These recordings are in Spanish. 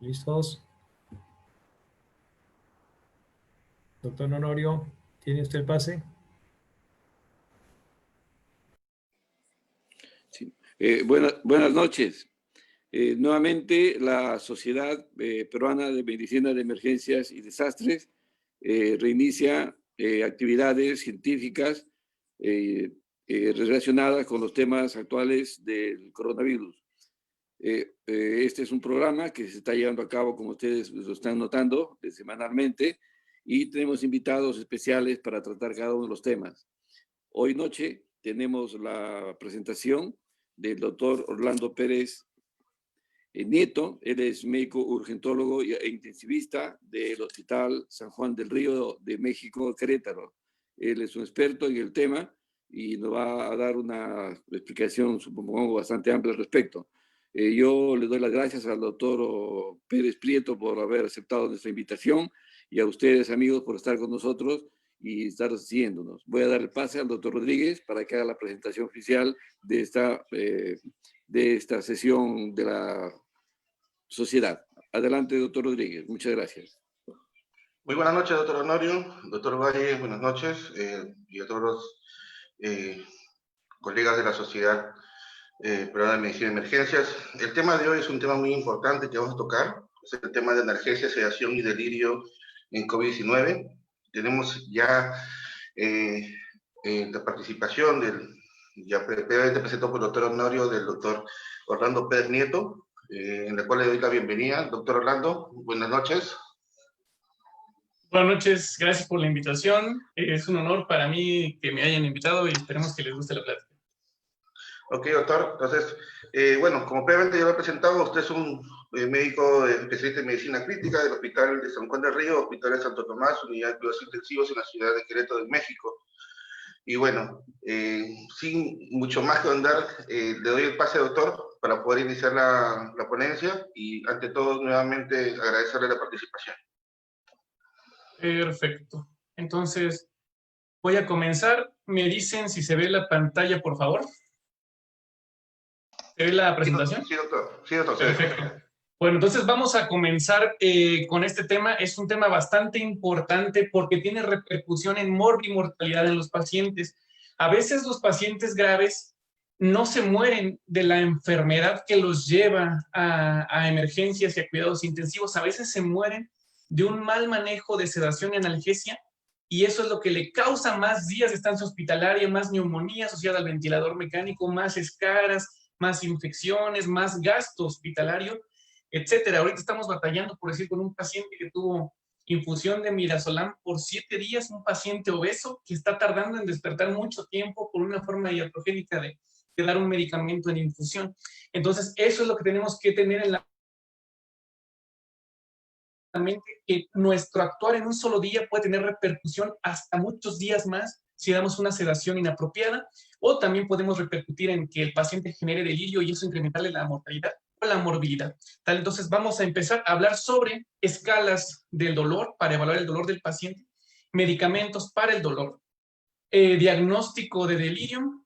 ¿Listos? Doctor Honorio, ¿tiene usted el pase? Sí. Buenas noches. Nuevamente, la Sociedad Peruana de Medicina de Emergencias y Desastres reinicia actividades científicas relacionadas con los temas actuales del coronavirus. Este es un programa que se está llevando a cabo, como ustedes lo están notando, semanalmente, y tenemos invitados especiales para tratar cada uno de los temas. Hoy noche tenemos la presentación del doctor Orlando Pérez Nieto. Él es médico urgentólogo e intensivista del Hospital San Juan del Río de México, Querétaro. Él es un experto en el tema y nos va a dar una explicación, supongo, bastante amplia al respecto. Yo le doy las gracias al doctor Pérez Prieto por haber aceptado nuestra invitación y a ustedes, amigos, por estar con nosotros y estar siguiéndonos. Voy a dar el pase al doctor Rodríguez para que haga la presentación oficial de esta sesión de la sociedad. Adelante, doctor Rodríguez. Muchas gracias. Muy buenas noches, doctor Honorio, doctor Valle, buenas noches, y a todos los colegas de la Sociedad Peruana de Medicina de Emergencias. El tema de hoy es un tema muy importante que vamos a tocar, es el tema de analgesia, sedación y delirio en COVID-19. Tenemos ya la participación ya previamente presentado por el doctor Honorio, del doctor Orlando Pérez Nieto, en la cual le doy la bienvenida. Doctor Orlando, buenas noches. Buenas noches, gracias por la invitación. Es un honor para mí que me hayan invitado y esperemos que les guste la plática. Ok, doctor. Entonces, bueno, como previamente ya lo he presentado, usted es un médico especialista en medicina crítica del Hospital de San Juan del Río, Hospital de Santo Tomás, Unidad de Cuidados Intensivos en la ciudad de Querétaro, de México. Y bueno, sin mucho más que andar, le doy el pase, doctor, para poder iniciar la ponencia y, ante todo, nuevamente agradecerle la participación. Perfecto. Entonces, voy a comenzar. Me dicen si se ve la pantalla, por favor. ¿Se ve la presentación? Sí, doctor. Sí, doctor. Perfecto. Bueno, entonces vamos a comenzar con este tema. Es un tema bastante importante porque tiene repercusión en morbimortalidad en los pacientes. A veces los pacientes graves no se mueren de la enfermedad que los lleva a emergencias y a cuidados intensivos. A veces se mueren de un mal manejo de sedación y analgesia, y eso es lo que le causa más días de estancia hospitalaria, más neumonía asociada al ventilador mecánico, más escaras, más infecciones, más gasto hospitalario, etcétera. Ahorita estamos batallando, por decir, con un paciente que tuvo infusión de midazolam por 7 días, un paciente obeso que está tardando en despertar mucho tiempo por una forma iatrogénica de dar un medicamento en infusión. Entonces, eso es lo que tenemos que tener en la mente, que nuestro actuar en un solo día puede tener repercusión hasta muchos días más si damos una sedación inapropiada, o también podemos repercutir en que el paciente genere delirio y eso incrementarle la mortalidad o la morbilidad. Entonces vamos a empezar a hablar sobre escalas del dolor para evaluar el dolor del paciente, medicamentos para el dolor, diagnóstico de delirium,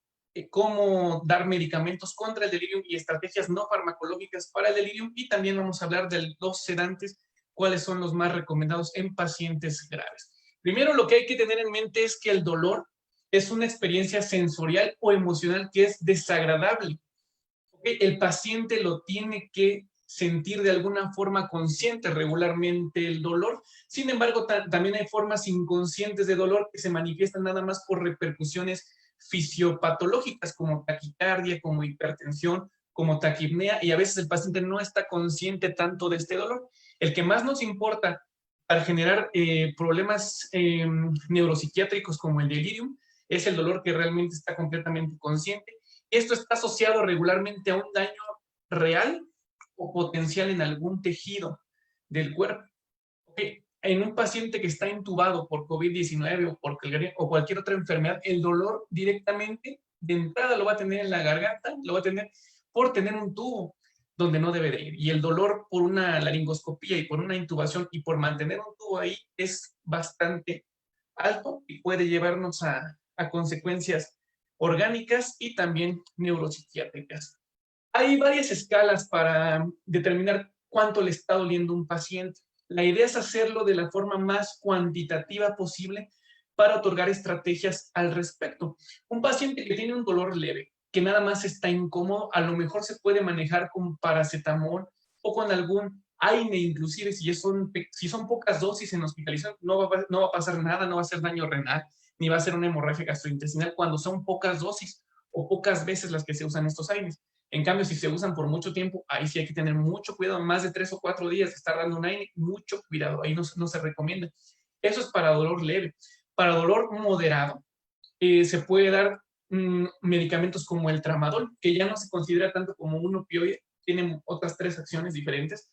cómo dar medicamentos contra el delirium y estrategias no farmacológicas para el delirium, y también vamos a hablar de los sedantes, cuáles son los más recomendados en pacientes graves. Primero, lo que hay que tener en mente es que el dolor es una experiencia sensorial o emocional que es desagradable. ¿Okay? El paciente lo tiene que sentir de alguna forma consciente regularmente el dolor. Sin embargo, también hay formas inconscientes de dolor que se manifiestan nada más por repercusiones fisiopatológicas como taquicardia, como hipertensión, como taquipnea, y a veces el paciente no está consciente tanto de este dolor. El que más nos importa para generar problemas neuropsiquiátricos como el delirium es el dolor que realmente está completamente consciente. Esto está asociado regularmente a un daño real o potencial en algún tejido del cuerpo. ¿Okay? En un paciente que está intubado por COVID-19 o cualquier otra enfermedad, el dolor directamente de entrada lo va a tener en la garganta, lo va a tener por tener un tubo donde no debe de ir. Y el dolor por una laringoscopía y por una intubación y por mantener un tubo ahí es bastante alto y puede llevarnos a consecuencias orgánicas y también neuropsiquiátricas. Hay varias escalas para determinar cuánto le está doliendo a un paciente. La idea es hacerlo de la forma más cuantitativa posible para otorgar estrategias al respecto. Un paciente que tiene un dolor leve, que nada más está incómodo, a lo mejor se puede manejar con paracetamol o con algún AINE, inclusive si son pocas dosis en hospitalización, no va a pasar nada, no va a hacer daño renal, ni va a ser una hemorragia gastrointestinal cuando son pocas dosis o pocas veces las que se usan estos AINES. En cambio, si se usan por mucho tiempo, ahí sí hay que tener mucho cuidado, más de 3 o 4 días de estar dando un AINE, mucho cuidado, ahí no se recomienda. Eso es para dolor leve. Para dolor moderado, se puede dar medicamentos como el tramadol, que ya no se considera tanto como un opioide, tienen otras 3 acciones diferentes.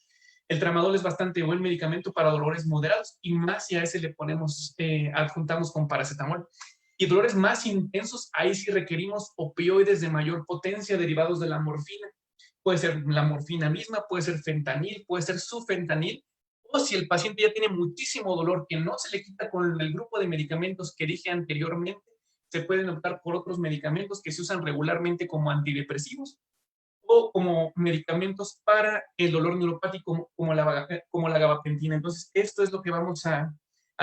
El tramadol es bastante buen medicamento para dolores moderados, y más si a ese le ponemos, adjuntamos con paracetamol. Y dolores más intensos, ahí sí requerimos opioides de mayor potencia derivados de la morfina. Puede ser la morfina misma, puede ser fentanil, puede ser sufentanil, o si el paciente ya tiene muchísimo dolor que no se le quita con el grupo de medicamentos que dije anteriormente, se pueden optar por otros medicamentos que se usan regularmente como antidepresivos o como medicamentos para el dolor neuropático como la gabapentina. Entonces, esto es lo que vamos a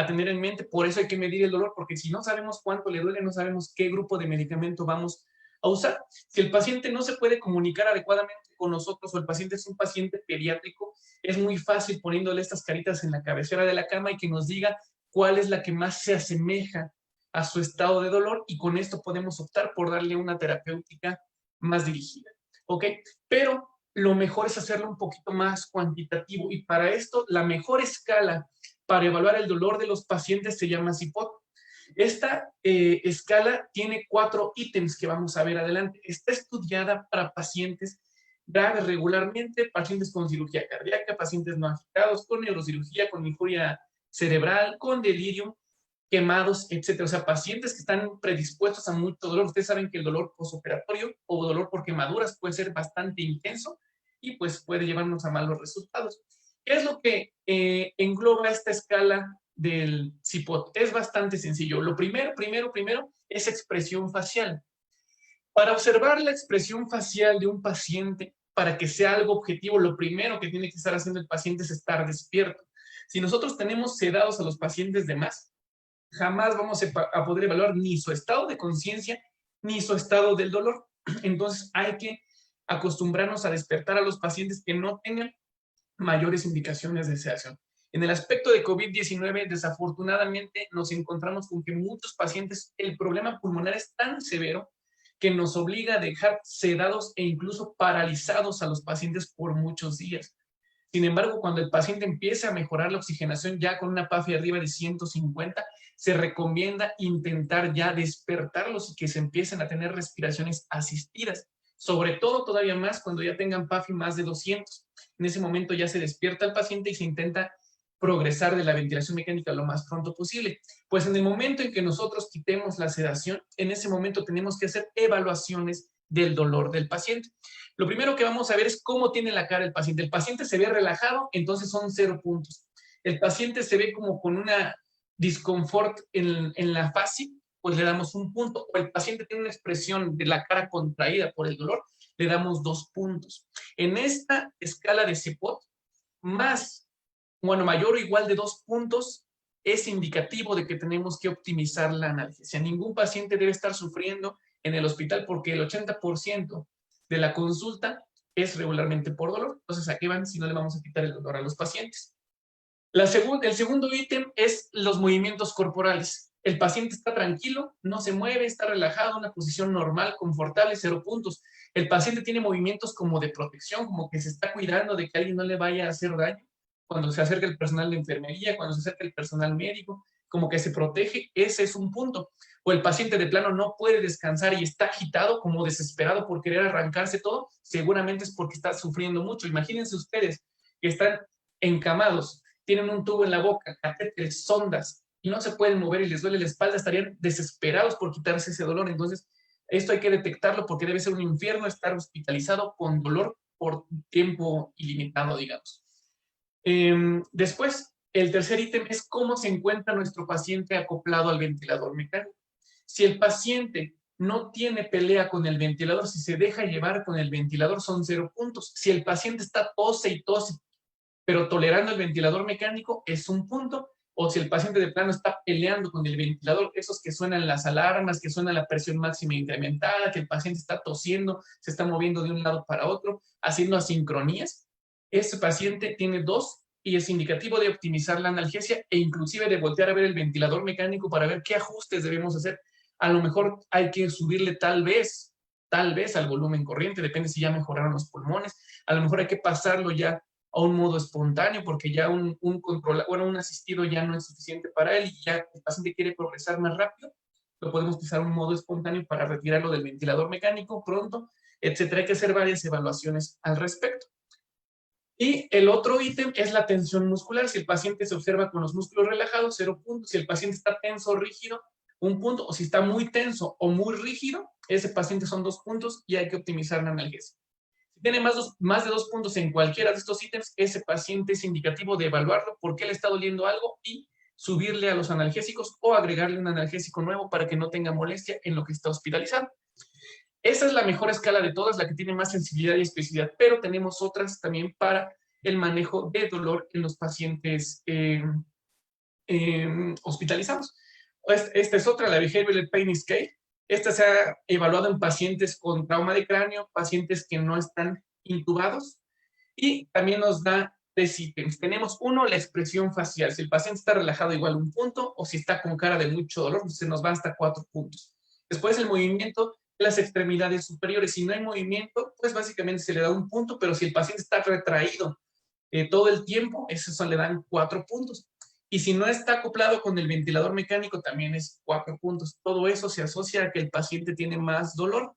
tener en mente. Por eso hay que medir el dolor, porque si no sabemos cuánto le duele, no sabemos qué grupo de medicamento vamos a usar. Si el paciente no se puede comunicar adecuadamente con nosotros o el paciente es un paciente pediátrico, es muy fácil poniéndole estas caritas en la cabecera de la cama y que nos diga cuál es la que más se asemeja a su estado de dolor, y con esto podemos optar por darle una terapéutica más dirigida. ¿Ok? Pero lo mejor es hacerlo un poquito más cuantitativo, y para esto la mejor escala para evaluar el dolor de los pacientes se llama CIPOT. Esta escala tiene 4 ítems que vamos a ver adelante. Está estudiada para pacientes graves regularmente, pacientes con cirugía cardíaca, pacientes no agitados, con neurocirugía, con injuria cerebral, con delirium, quemados, etcétera. O sea, pacientes que están predispuestos a mucho dolor. Ustedes saben que el dolor postoperatorio o dolor por quemaduras puede ser bastante intenso y pues puede llevarnos a malos resultados. ¿Qué es lo que engloba esta escala del CIPOT? Es bastante sencillo. Lo primero es expresión facial. Para observar la expresión facial de un paciente, para que sea algo objetivo, lo primero que tiene que estar haciendo el paciente es estar despierto. Si nosotros tenemos sedados a los pacientes de más, jamás vamos a poder evaluar ni su estado de conciencia ni su estado del dolor. Entonces hay que acostumbrarnos a despertar a los pacientes que no tengan mayores indicaciones de sedación. En el aspecto de COVID-19, desafortunadamente nos encontramos con que muchos pacientes, el problema pulmonar es tan severo que nos obliga a dejar sedados e incluso paralizados a los pacientes por muchos días. Sin embargo, cuando el paciente empiece a mejorar la oxigenación ya con una PAFI arriba de 150, se recomienda intentar ya despertarlos y que se empiecen a tener respiraciones asistidas. Sobre todo todavía más cuando ya tengan PAFI más de 200. En ese momento ya se despierta el paciente y se intenta progresar de la ventilación mecánica lo más pronto posible. Pues en el momento en que nosotros quitemos la sedación, en ese momento tenemos que hacer evaluaciones del dolor del paciente. Lo primero que vamos a ver es cómo tiene la cara el paciente. El paciente se ve relajado, entonces son 0 puntos. El paciente se ve como con una disconfort en la fase, pues le damos 1 punto. O el paciente tiene una expresión de la cara contraída por el dolor, le damos 2 puntos. En esta escala de CIPOT, mayor o igual de 2 puntos, es indicativo de que tenemos que optimizar la analgesia. Ningún paciente debe estar sufriendo en el hospital porque el 80% de la consulta es regularmente por dolor. Entonces, ¿a qué van si no le vamos a quitar el dolor a los pacientes? El segundo ítem es los movimientos corporales. El paciente está tranquilo, no se mueve, está relajado, una posición normal, confortable, 0 puntos. El paciente tiene movimientos como de protección, como que se está cuidando de que alguien no le vaya a hacer daño. Cuando se acerca el personal de enfermería, cuando se acerca el personal médico, como que se protege, ese es un punto. O el paciente de plano no puede descansar y está agitado, como desesperado por querer arrancarse todo, seguramente es porque está sufriendo mucho. Imagínense ustedes que están encamados, tienen un tubo en la boca, catéteres, sondas, y no se pueden mover y les duele la espalda, estarían desesperados por quitarse ese dolor. Entonces, esto hay que detectarlo porque debe ser un infierno estar hospitalizado con dolor por tiempo ilimitado, digamos. Después, el tercer ítem es cómo se encuentra nuestro paciente acoplado al ventilador mecánico. Si el paciente no tiene pelea con el ventilador, si se deja llevar con el ventilador, son 0 puntos. Si el paciente está tose y tose pero tolerando el ventilador mecánico es 1 punto, o si el paciente de plano está peleando con el ventilador, esos que suenan las alarmas, que suena la presión máxima incrementada, que el paciente está tosiendo, se está moviendo de un lado para otro, haciendo asincronías, ese paciente tiene 2 y es indicativo de optimizar la analgesia e inclusive de voltear a ver el ventilador mecánico para ver qué ajustes debemos hacer. A lo mejor hay que subirle tal vez al volumen corriente, depende si ya mejoraron los pulmones, a lo mejor hay que pasarlo ya a un modo espontáneo porque ya un asistido ya no es suficiente para él y ya el paciente quiere progresar más rápido, lo podemos pasar a un modo espontáneo para retirarlo del ventilador mecánico pronto, etcétera. Hay que hacer varias evaluaciones al respecto. Y el otro ítem es la tensión muscular. Si el paciente se observa con los músculos relajados, 0 puntos. Si el paciente está tenso o rígido, 1 punto. O si está muy tenso o muy rígido, ese paciente son 2 puntos y hay que optimizar la analgesia. Si tiene más de 2 puntos en cualquiera de estos ítems, ese paciente es indicativo de evaluarlo porque le está doliendo algo y subirle a los analgésicos o agregarle un analgésico nuevo para que no tenga molestia en lo que está hospitalizado. Esa es la mejor escala de todas, la que tiene más sensibilidad y especificidad, pero tenemos otras también para el manejo de dolor en los pacientes hospitalizados. Esta es otra, la Behavioral Pain Scale. Esta se ha evaluado en pacientes con trauma de cráneo, pacientes que no están intubados, y también nos da 3 ítems. Tenemos 1, la expresión facial. Si el paciente está relajado, igual 1 punto, o si está con cara de mucho dolor, se nos va hasta 4 puntos. Después el movimiento de las extremidades superiores. Si no hay movimiento, pues básicamente se le da 1 punto, pero si el paciente está retraído todo el tiempo, eso le dan 4 puntos. Y si no está acoplado con el ventilador mecánico, también es 4 puntos. Todo eso se asocia a que el paciente tiene más dolor.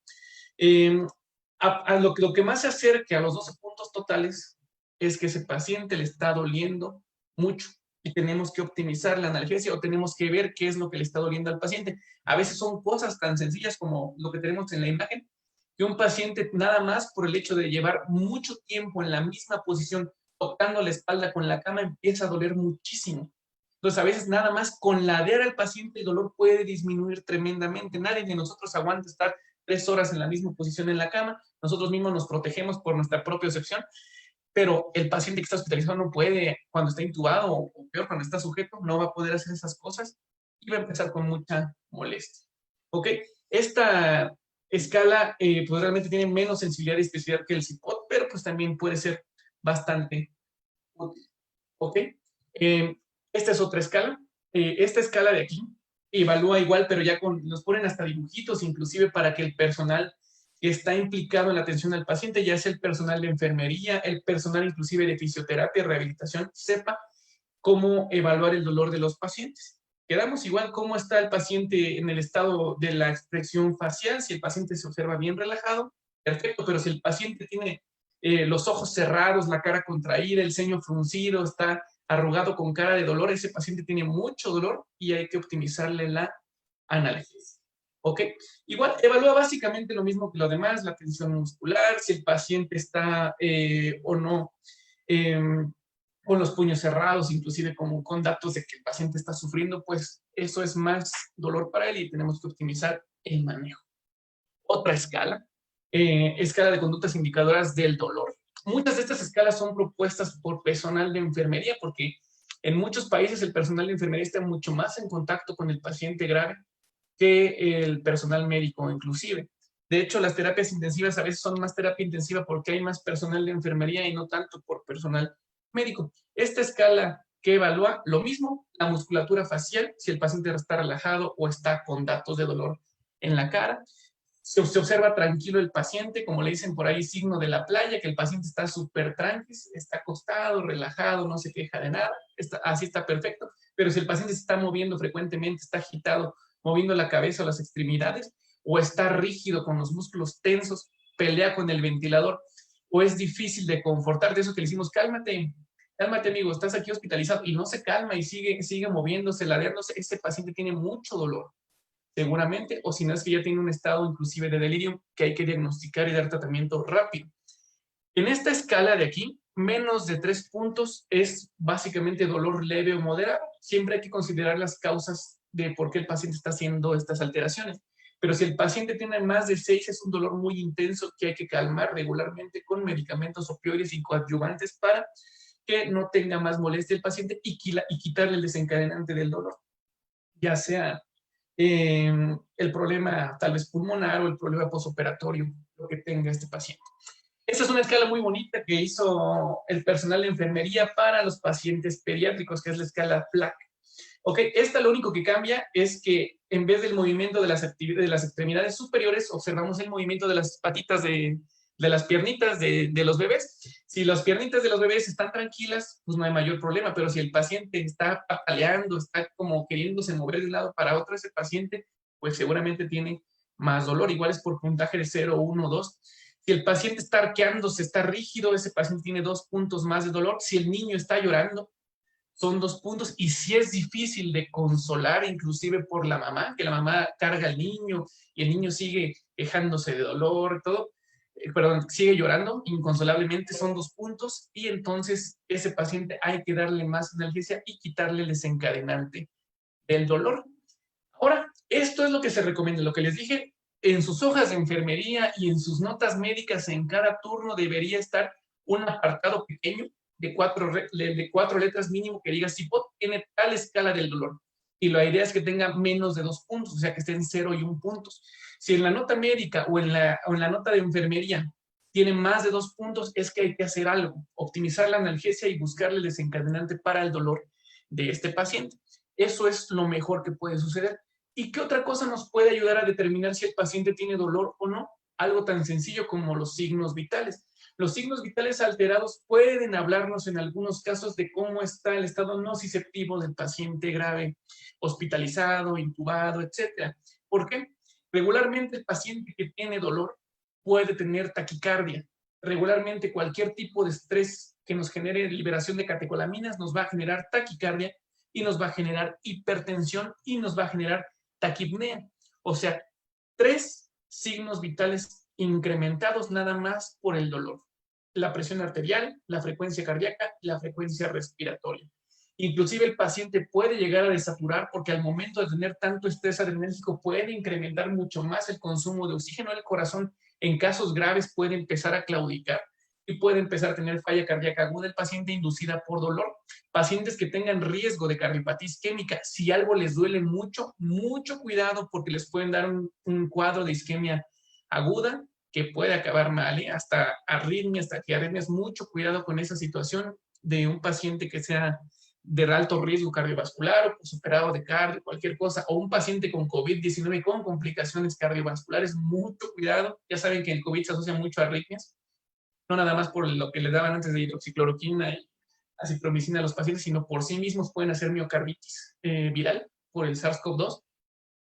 Lo que más se acerca a los 12 puntos totales es que ese paciente le está doliendo mucho y tenemos que optimizar la analgesia o tenemos que ver qué es lo que le está doliendo al paciente. A veces son cosas tan sencillas como lo que tenemos en la imagen, que un paciente nada más por el hecho de llevar mucho tiempo en la misma posición, tocando la espalda con la cama, empieza a doler muchísimo. Entonces, a veces nada más con ladear al paciente el dolor puede disminuir tremendamente. Nadie de nosotros aguanta estar 3 horas en la misma posición en la cama. Nosotros mismos nos protegemos por nuestra propia excepción, pero el paciente que está hospitalizado no puede, cuando está intubado o peor, cuando está sujeto, no va a poder hacer esas cosas y va a empezar con mucha molestia. ¿Ok? Esta escala pues realmente tiene menos sensibilidad y especificidad que el CIPOT, pero pues también puede ser bastante útil. ¿Ok? Esta es otra escala. Esta escala de aquí evalúa igual, pero ya nos ponen hasta dibujitos, inclusive para que el personal que está implicado en la atención al paciente, ya sea el personal de enfermería, el personal inclusive de fisioterapia, rehabilitación, sepa cómo evaluar el dolor de los pacientes. Quedamos igual cómo está el paciente en el estado de la expresión facial. Si el paciente se observa bien relajado, perfecto, pero si el paciente tiene los ojos cerrados, la cara contraída, el ceño fruncido, está arrugado con cara de dolor, ese paciente tiene mucho dolor y hay que optimizarle la analgesia. ¿Ok? Igual, evalúa básicamente lo mismo que lo demás, la tensión muscular, si el paciente está o no con los puños cerrados, inclusive con datos de que el paciente está sufriendo, pues eso es más dolor para él y tenemos que optimizar el manejo. Otra escala, escala de conductas indicadoras del dolor. Muchas de estas escalas son propuestas por personal de enfermería porque en muchos países el personal de enfermería está mucho más en contacto con el paciente grave que el personal médico inclusive. De hecho, las terapias intensivas a veces son más terapia intensiva porque hay más personal de enfermería y no tanto por personal médico. Esta escala que evalúa lo mismo, la musculatura facial, si el paciente está relajado o está con datos de dolor en la cara. Se observa tranquilo el paciente, como le dicen por ahí, signo de la playa, que el paciente está súper tranquilo, está acostado, relajado, no se queja de nada, así está perfecto. Pero si el paciente se está moviendo frecuentemente, está agitado, moviendo la cabeza o las extremidades, o está rígido con los músculos tensos, pelea con el ventilador, o es difícil de confortar, de eso que le decimos, cálmate, cálmate amigo, estás aquí hospitalizado, y no se calma y sigue moviéndose, ladeándose, ese paciente tiene mucho dolor, seguramente, o si no es que ya tiene un estado inclusive de delirio que hay que diagnosticar y dar tratamiento rápido. En esta escala de aquí, menos de 3 puntos es básicamente dolor leve o moderado. Siempre hay que considerar las causas de por qué el paciente está haciendo estas alteraciones. Pero si el paciente tiene más de 6, es un dolor muy intenso que hay que calmar regularmente con medicamentos opioides y coadyuvantes para que no tenga más molestia el paciente y quitarle el desencadenante del dolor, ya sea el problema tal vez pulmonar o el problema postoperatorio, lo que tenga este paciente. Esta es una escala muy bonita que hizo el personal de enfermería para los pacientes pediátricos, que es la escala FLAC. Ok, esta lo único que cambia es que en vez del movimiento de las extremidades superiores, observamos el movimiento de las patitas de las piernitas de los bebés. Si las piernitas de los bebés están tranquilas, pues no hay mayor problema, pero si el paciente está pataleando, está como queriéndose mover de un lado para otro, ese paciente, pues seguramente tiene más dolor. Igual es por puntaje de 0, 1, 2. Si el paciente está arqueándose, está rígido, ese paciente tiene 2 puntos más de dolor. Si el niño está llorando, son 2 puntos. Y si es difícil de consolar, inclusive por la mamá, que la mamá carga al niño y el niño sigue quejándose de dolor y todo, sigue llorando inconsolablemente, son 2 puntos. Y entonces ese paciente hay que darle más analgesia y quitarle el desencadenante del dolor. Ahora, esto es lo que se recomienda, lo que les dije. En sus hojas de enfermería y en sus notas médicas en cada turno debería estar un apartado pequeño de 4 letras mínimo que diga CIPOT tiene tal escala del dolor. Y la idea es que tenga menos de 2 puntos, o sea que estén 0 y 1 puntos. Si en la nota médica o en la nota de enfermería tiene más de 2 puntos, es que hay que hacer algo, optimizar la analgesia y buscarle el desencadenante para el dolor de este paciente. Eso es lo mejor que puede suceder. ¿Y qué otra cosa nos puede ayudar a determinar si el paciente tiene dolor o no? Algo tan sencillo como los signos vitales. Los signos vitales alterados pueden hablarnos en algunos casos de cómo está el estado nociceptivo del paciente grave, hospitalizado, intubado, etc. ¿Por qué? Regularmente el paciente que tiene dolor puede tener taquicardia. Regularmente cualquier tipo de estrés que nos genere liberación de catecolaminas nos va a generar taquicardia y nos va a generar hipertensión y nos va a generar taquipnea. O sea, 3 signos vitales incrementados nada más por el dolor. La presión arterial, la frecuencia cardíaca y la frecuencia respiratoria. Inclusive el paciente puede llegar a desaturar porque al momento de tener tanto estrés adrenérgico puede incrementar mucho más el consumo de oxígeno del corazón. En casos graves puede empezar a claudicar y puede empezar a tener falla cardíaca aguda el paciente inducida por dolor. Pacientes que tengan riesgo de cardiopatía isquémica, si algo les duele mucho, mucho cuidado porque les pueden dar un cuadro de isquemia aguda que puede acabar mal, hasta arritmias, taquiarritmias. Mucho cuidado con esa situación de un paciente que sea de alto riesgo cardiovascular o postoperado de cardio, cualquier cosa, o un paciente con COVID-19 con complicaciones cardiovasculares. Mucho cuidado. Ya saben que el COVID se asocia mucho a arritmias, no nada más por lo que les daban antes de hidroxicloroquina y acitromicina a los pacientes, sino por sí mismos pueden hacer miocarditis viral por el SARS-CoV-2.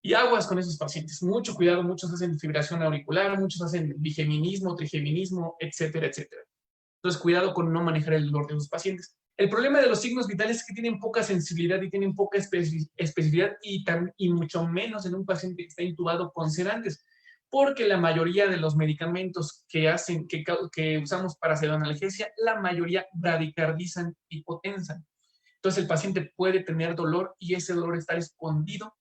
Y aguas con esos pacientes. Mucho cuidado, muchos hacen fibración auricular, muchos hacen bigeminismo, trigeminismo, etcétera, etcétera. Entonces, cuidado con no manejar el dolor de los pacientes. El problema de los signos vitales es que tienen poca sensibilidad y tienen poca especificidad y mucho menos en un paciente que está intubado con sedantes, porque la mayoría de los medicamentos que usamos para pseudoanalgesia, la mayoría bradicardizan y hipotensan. Entonces el paciente puede tener dolor y ese dolor está escondido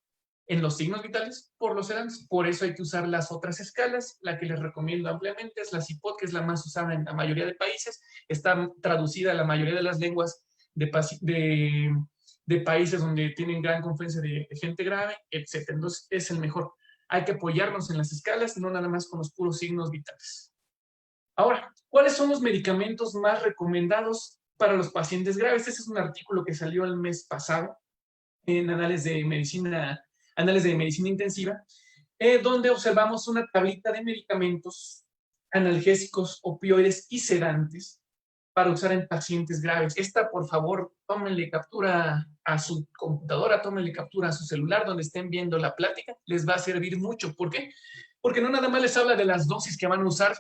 en los signos vitales por los sedantes. Por eso hay que usar las otras escalas. La que les recomiendo ampliamente es la CIPOT, que es la más usada en la mayoría de países. Está traducida a la mayoría de las lenguas de países donde tienen gran confluencia de gente grave, etc. Entonces es el mejor. Hay que apoyarnos en las escalas, no nada más con los puros signos vitales. Ahora, ¿cuáles son los medicamentos más recomendados para los pacientes graves? Este es un artículo que salió el mes pasado en Anales de Medicina Intensiva, donde observamos una tablita de medicamentos analgésicos, opioides y sedantes para usar en pacientes graves. Esta, por favor, tómenle captura a su computadora, tómenle captura a su celular donde estén viendo la plática. Les va a servir mucho. ¿Por qué? Porque no nada más les habla de las dosis que van a usar,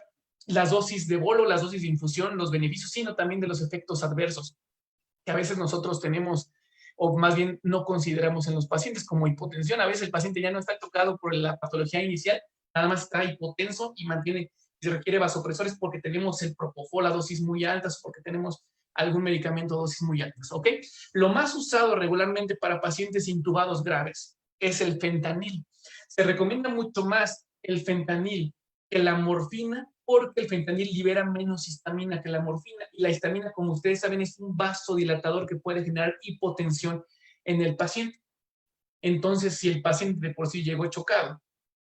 las dosis de bolo, las dosis de infusión, los beneficios, sino también de los efectos adversos que a veces nosotros tenemos, o más bien no consideramos en los pacientes, como hipotensión. A veces el paciente ya no está tocado por la patología inicial, nada más está hipotenso y se requiere vasopresores porque tenemos el propofol a dosis muy altas, porque tenemos algún medicamento a dosis muy altas, ¿ok? Lo más usado regularmente para pacientes intubados graves es el fentanil. Se recomienda mucho más el fentanil que la morfina porque el fentanil libera menos histamina que la morfina. Y la histamina, como ustedes saben, es un vasodilatador que puede generar hipotensión en el paciente. Entonces, si el paciente de por sí llegó chocado,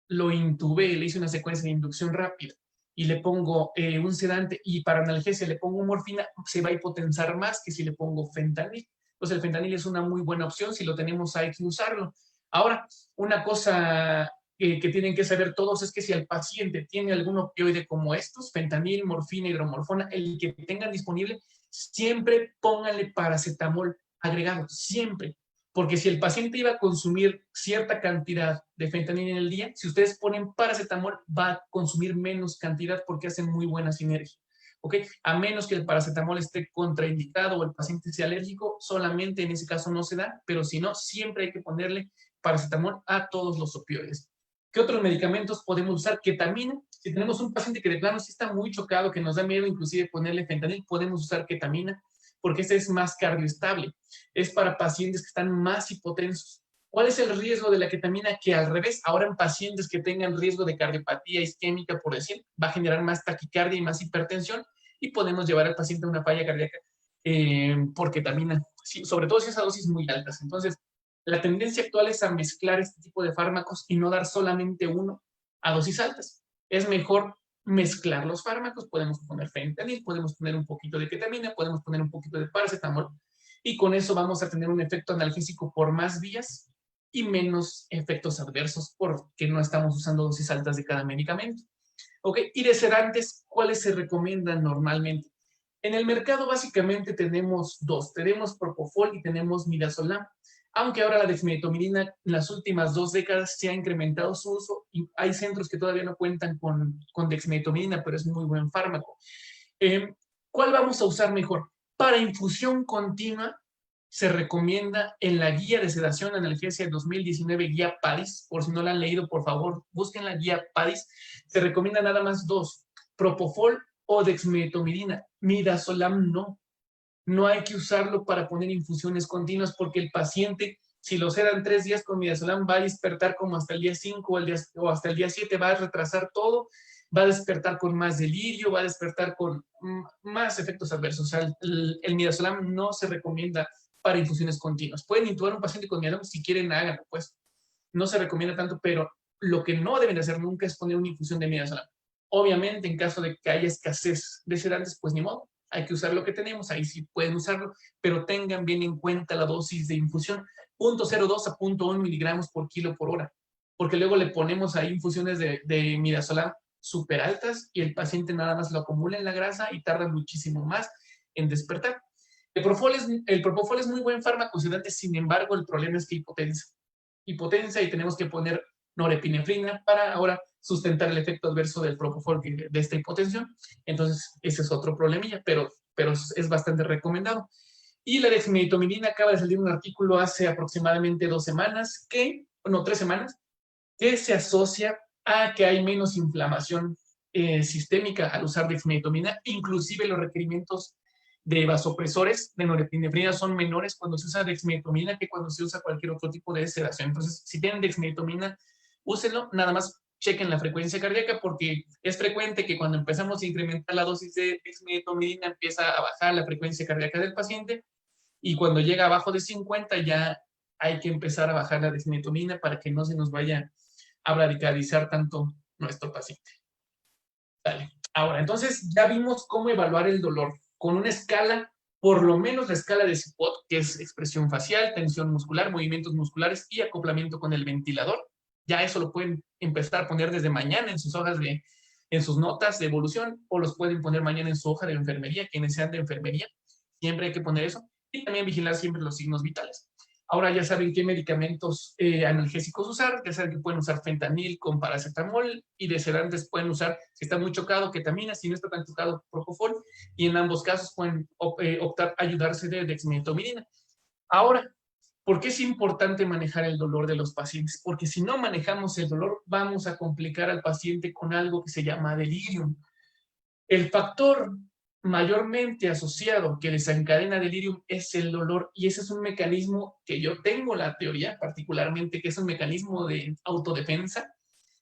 lo intubé, le hice una secuencia de inducción rápida y le pongo un sedante y para analgesia le pongo morfina, se va a hipotensar más que si le pongo fentanil. Entonces, el fentanil es una muy buena opción. Si lo tenemos, hay que usarlo. Ahora, una cosa que tienen que saber todos es que si el paciente tiene algún opioide como estos, fentanil, morfina, hidromorfona, el que tengan disponible, siempre pónganle paracetamol agregado, siempre. Porque si el paciente iba a consumir cierta cantidad de fentanil en el día, si ustedes ponen paracetamol, va a consumir menos cantidad porque hacen muy buena sinergia. ¿Ok? A menos que el paracetamol esté contraindicado o el paciente sea alérgico, solamente en ese caso no se da, pero si no, siempre hay que ponerle paracetamol a todos los opioides. ¿Qué otros medicamentos podemos usar? Ketamina. Si tenemos un paciente que de plano sí está muy chocado, que nos da miedo inclusive ponerle fentanil, podemos usar ketamina, porque este es más cardioestable. Es para pacientes que están más hipotensos. ¿Cuál es el riesgo de la ketamina? Que al revés, ahora en pacientes que tengan riesgo de cardiopatía isquémica, por decir, va a generar más taquicardia y más hipertensión y podemos llevar al paciente a una falla cardíaca por ketamina, sí, sobre todo si es a dosis muy altas. Entonces, la tendencia actual es a mezclar este tipo de fármacos y no dar solamente uno a dosis altas. Es mejor mezclar los fármacos, podemos poner fentanil, podemos poner un poquito de ketamina, podemos poner un poquito de paracetamol y con eso vamos a tener un efecto analgésico por más vías y menos efectos adversos porque no estamos usando dosis altas de cada medicamento. ¿Ok? Y de sedantes, ¿cuáles se recomiendan normalmente? En el mercado básicamente tenemos dos, tenemos Propofol y tenemos Midazolam. Aunque ahora la dexmedetomidina en las últimas 2 décadas se ha incrementado su uso y hay centros que todavía no cuentan con dexmedetomidina, pero es un muy buen fármaco. ¿Cuál vamos a usar mejor? Para infusión continua se recomienda en la guía de sedación analgesia 2019, guía PADIS, por si no la han leído, por favor, busquen la guía PADIS. Se recomienda nada más 2, Propofol o dexmedetomidina. Midazolam no. No hay que usarlo para poner infusiones continuas porque el paciente, si lo sedan 3 días con midazolam, va a despertar como hasta el día 5 o hasta el día 7, va a retrasar todo, va a despertar con más delirio, va a despertar con más efectos adversos. O sea, el midazolam no se recomienda para infusiones continuas. Pueden intubar a un paciente con midazolam, si quieren háganlo, pues no se recomienda tanto, pero lo que no deben hacer nunca es poner una infusión de midazolam. Obviamente, en caso de que haya escasez de sedantes, pues ni modo. Hay que usar lo que tenemos, ahí sí pueden usarlo, pero tengan bien en cuenta la dosis de infusión, 0.02 a 0.1 miligramos por kilo por hora, porque luego le ponemos ahí infusiones de midazolam súper altas y el paciente nada más lo acumula en la grasa y tarda muchísimo más en despertar. El propofol es muy buen fármaco sedante, sin embargo, el problema es que hipotensa y tenemos que poner norepinefrina para ahora sustentar el efecto adverso del propofol de esta hipotensión. Entonces, ese es otro problemilla, pero es bastante recomendado. Y la dexmedetomidina acaba de salir un artículo hace aproximadamente 3 semanas, que se asocia a que hay menos inflamación sistémica al usar dexmedetomidina, inclusive los requerimientos de vasopresores de norepinefrina son menores cuando se usa dexmedetomidina que cuando se usa cualquier otro tipo de sedación. Entonces, si tienen dexmedetomidina, úsenlo, nada más chequen la frecuencia cardíaca porque es frecuente que cuando empezamos a incrementar la dosis de dexmedetomidina empieza a bajar la frecuencia cardíaca del paciente y cuando llega abajo de 50 ya hay que empezar a bajar la dexmedetomidina para que no se nos vaya a radicalizar tanto nuestro paciente. Dale. Ahora, entonces ya vimos cómo evaluar el dolor con una escala, por lo menos la escala de CPOT, que es expresión facial, tensión muscular, movimientos musculares y acoplamiento con el ventilador. Ya eso lo pueden empezar a poner desde mañana en sus hojas en sus notas de evolución, o los pueden poner mañana en su hoja de enfermería, quienes sean de enfermería. Siempre hay que poner eso. Y también vigilar siempre los signos vitales. Ahora ya saben qué medicamentos analgésicos usar, ya saben que pueden usar fentanil con paracetamol y de sedantes pueden usar, si está muy chocado, ketamina, si no está tan chocado, propofol, y en ambos casos pueden optar a ayudarse de dexmedetomidina. Ahora, ¿por qué es importante manejar el dolor de los pacientes? Porque si no manejamos el dolor, vamos a complicar al paciente con algo que se llama delirium. El factor mayormente asociado que desencadena delirium es el dolor y ese es un mecanismo que yo tengo la teoría particularmente que es un mecanismo de autodefensa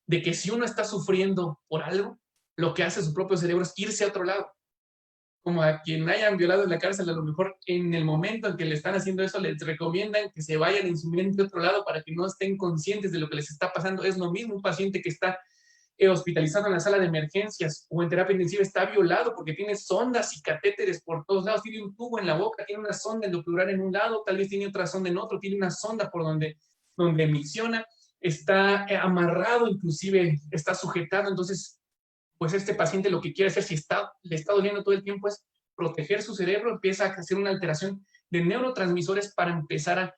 de que si uno está sufriendo por algo lo que hace su propio cerebro es irse a otro lado. Como a quien hayan violado en la cárcel, a lo mejor en el momento en que le están haciendo eso, les recomiendan que se vayan en su mente a otro lado para que no estén conscientes de lo que les está pasando. Es lo mismo un paciente que está hospitalizado en la sala de emergencias o en terapia intensiva está violado porque tiene sondas y catéteres por todos lados, tiene un tubo en la boca, tiene una sonda endopleural en un lado, tal vez tiene otra sonda en otro, tiene una sonda por donde emisiona, está amarrado, inclusive está sujetado. Entonces, pues este paciente lo que quiere hacer, si le está doliendo todo el tiempo, es proteger su cerebro, empieza a hacer una alteración de neurotransmisores para empezar a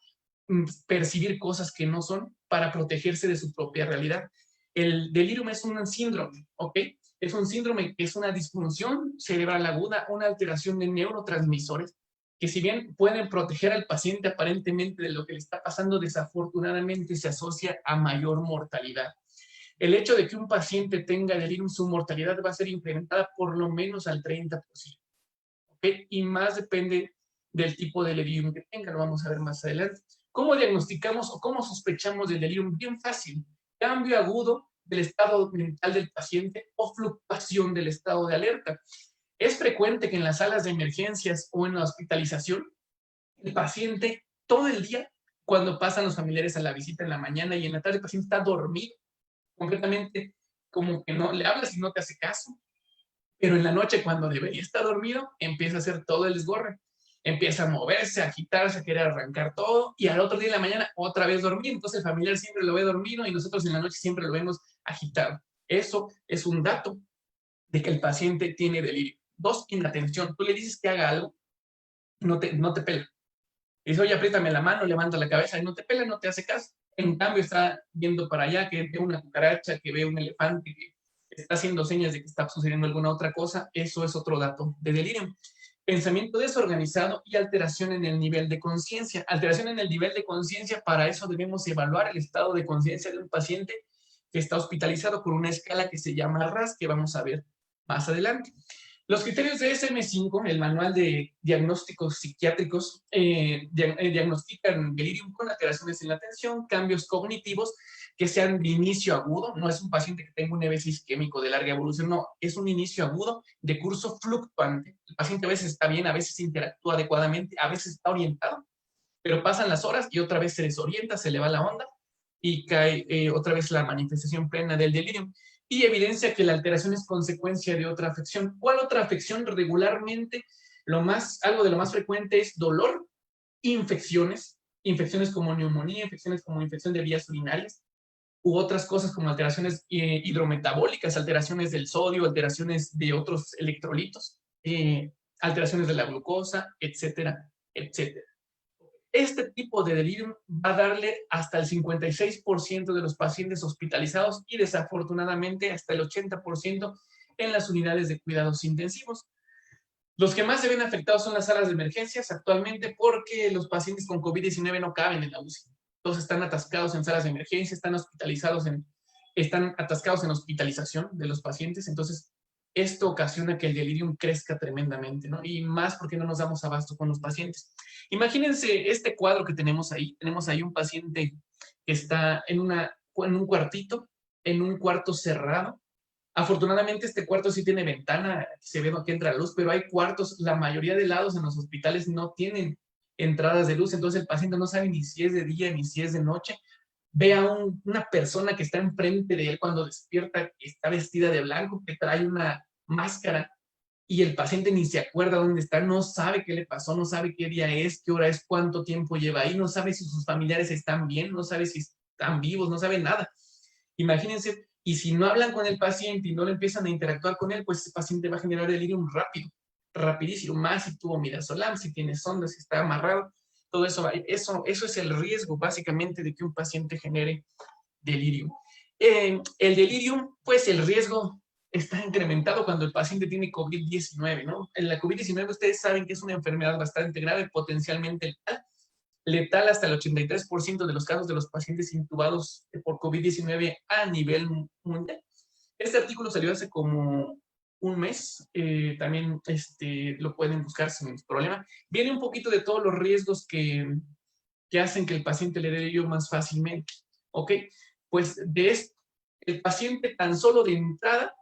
percibir cosas que no son, para protegerse de su propia realidad. El delirium es un síndrome, ¿ok? Es un síndrome que es una disfunción cerebral aguda, una alteración de neurotransmisores, que si bien pueden proteger al paciente aparentemente de lo que le está pasando, desafortunadamente se asocia a mayor mortalidad. El hecho de que un paciente tenga delirium, su mortalidad va a ser incrementada por lo menos al 30%, ¿ok? Y más depende del tipo de delirium que tenga, lo vamos a ver más adelante. ¿Cómo diagnosticamos o cómo sospechamos del delirium? Bien fácil. Cambio agudo del estado mental del paciente o fluctuación del estado de alerta. Es frecuente que en las salas de emergencias o en la hospitalización, el paciente todo el día, cuando pasan los familiares a la visita en la mañana y en la tarde, el paciente está dormido, completamente como que no le hablas y no te hace caso, pero en la noche cuando debería estar dormido, empieza a hacer todo el desgorre. Empieza a moverse, a agitarse, a querer arrancar todo, y al otro día de la mañana otra vez dormir. Entonces el familiar siempre lo ve dormido y nosotros en la noche siempre lo vemos agitado. Eso es un dato de que el paciente tiene delirio. 2, inatención. Tú le dices que haga algo, no te pela. Dice, oye, apriétame la mano, levanta la cabeza y no te pela, no te hace caso. En cambio está viendo para allá, que ve una cucaracha, que ve un elefante, que está haciendo señas de que está sucediendo alguna otra cosa. Eso es otro dato de delirio. Pensamiento desorganizado y alteración en el nivel de conciencia. Alteración en el nivel de conciencia, para eso debemos evaluar el estado de conciencia de un paciente que está hospitalizado por una escala que se llama RASS, que vamos a ver más adelante. Los criterios de DSM-5, el manual de diagnósticos psiquiátricos, diagnostican delirium con alteraciones en la atención, cambios cognitivos que sean de inicio agudo. No es un paciente que tenga un EBC isquémico de larga evolución, no, es un inicio agudo de curso fluctuante. El paciente a veces está bien, a veces interactúa adecuadamente, a veces está orientado, pero pasan las horas y otra vez se desorienta, se le va la onda y cae otra vez la manifestación plena del delirio. Y evidencia que la alteración es consecuencia de otra afección. ¿Cuál otra afección? Regularmente, algo de lo más frecuente es dolor, infecciones como neumonía, infecciones como infección de vías urinarias, u otras cosas como alteraciones hidrometabólicas, alteraciones del sodio, alteraciones de otros electrolitos, alteraciones de la glucosa, etcétera, etcétera. Este tipo de delirium va a darle hasta el 56% de los pacientes hospitalizados y desafortunadamente hasta el 80% en las unidades de cuidados intensivos. Los que más se ven afectados son las salas de emergencias actualmente porque los pacientes con COVID-19 no caben en la UCI. Todos están atascados en salas de emergencia, están atascados en hospitalización de los pacientes. Entonces, esto ocasiona que el delirium crezca tremendamente, ¿no? Y más porque no nos damos abasto con los pacientes. Imagínense este cuadro que tenemos ahí. Tenemos ahí un paciente que está en un cuartito, en un cuarto cerrado. Afortunadamente este cuarto sí tiene ventana, se ve que entra luz, pero hay cuartos, la mayoría de lados en los hospitales no tienen entradas de luz, entonces el paciente no sabe ni si es de día ni si es de noche. Ve a una persona que está enfrente de él cuando despierta, que está vestida de blanco, que trae una máscara, y el paciente ni se acuerda dónde está, no sabe qué le pasó, no sabe qué día es, qué hora es, cuánto tiempo lleva ahí, no sabe si sus familiares están bien, no sabe si están vivos, no sabe nada. Imagínense, y si no hablan con el paciente y no le empiezan a interactuar con él, pues ese paciente va a generar delirium rápido, rapidísimo, más si tuvo midazolam, si tiene sonda, si está amarrado, todo eso, eso es el riesgo básicamente de que un paciente genere delirium. El delirium, pues el riesgo está incrementado cuando el paciente tiene COVID-19, ¿no? En la COVID-19 ustedes saben que es una enfermedad bastante grave, potencialmente letal hasta el 83% de los casos de los pacientes intubados por COVID-19 a nivel mundial. Este artículo salió hace como un mes, también lo pueden buscar sin problema. Viene un poquito de todos los riesgos que hacen que el paciente le dé delirium más fácilmente, ¿ok? Pues de esto, el paciente tan solo de entrada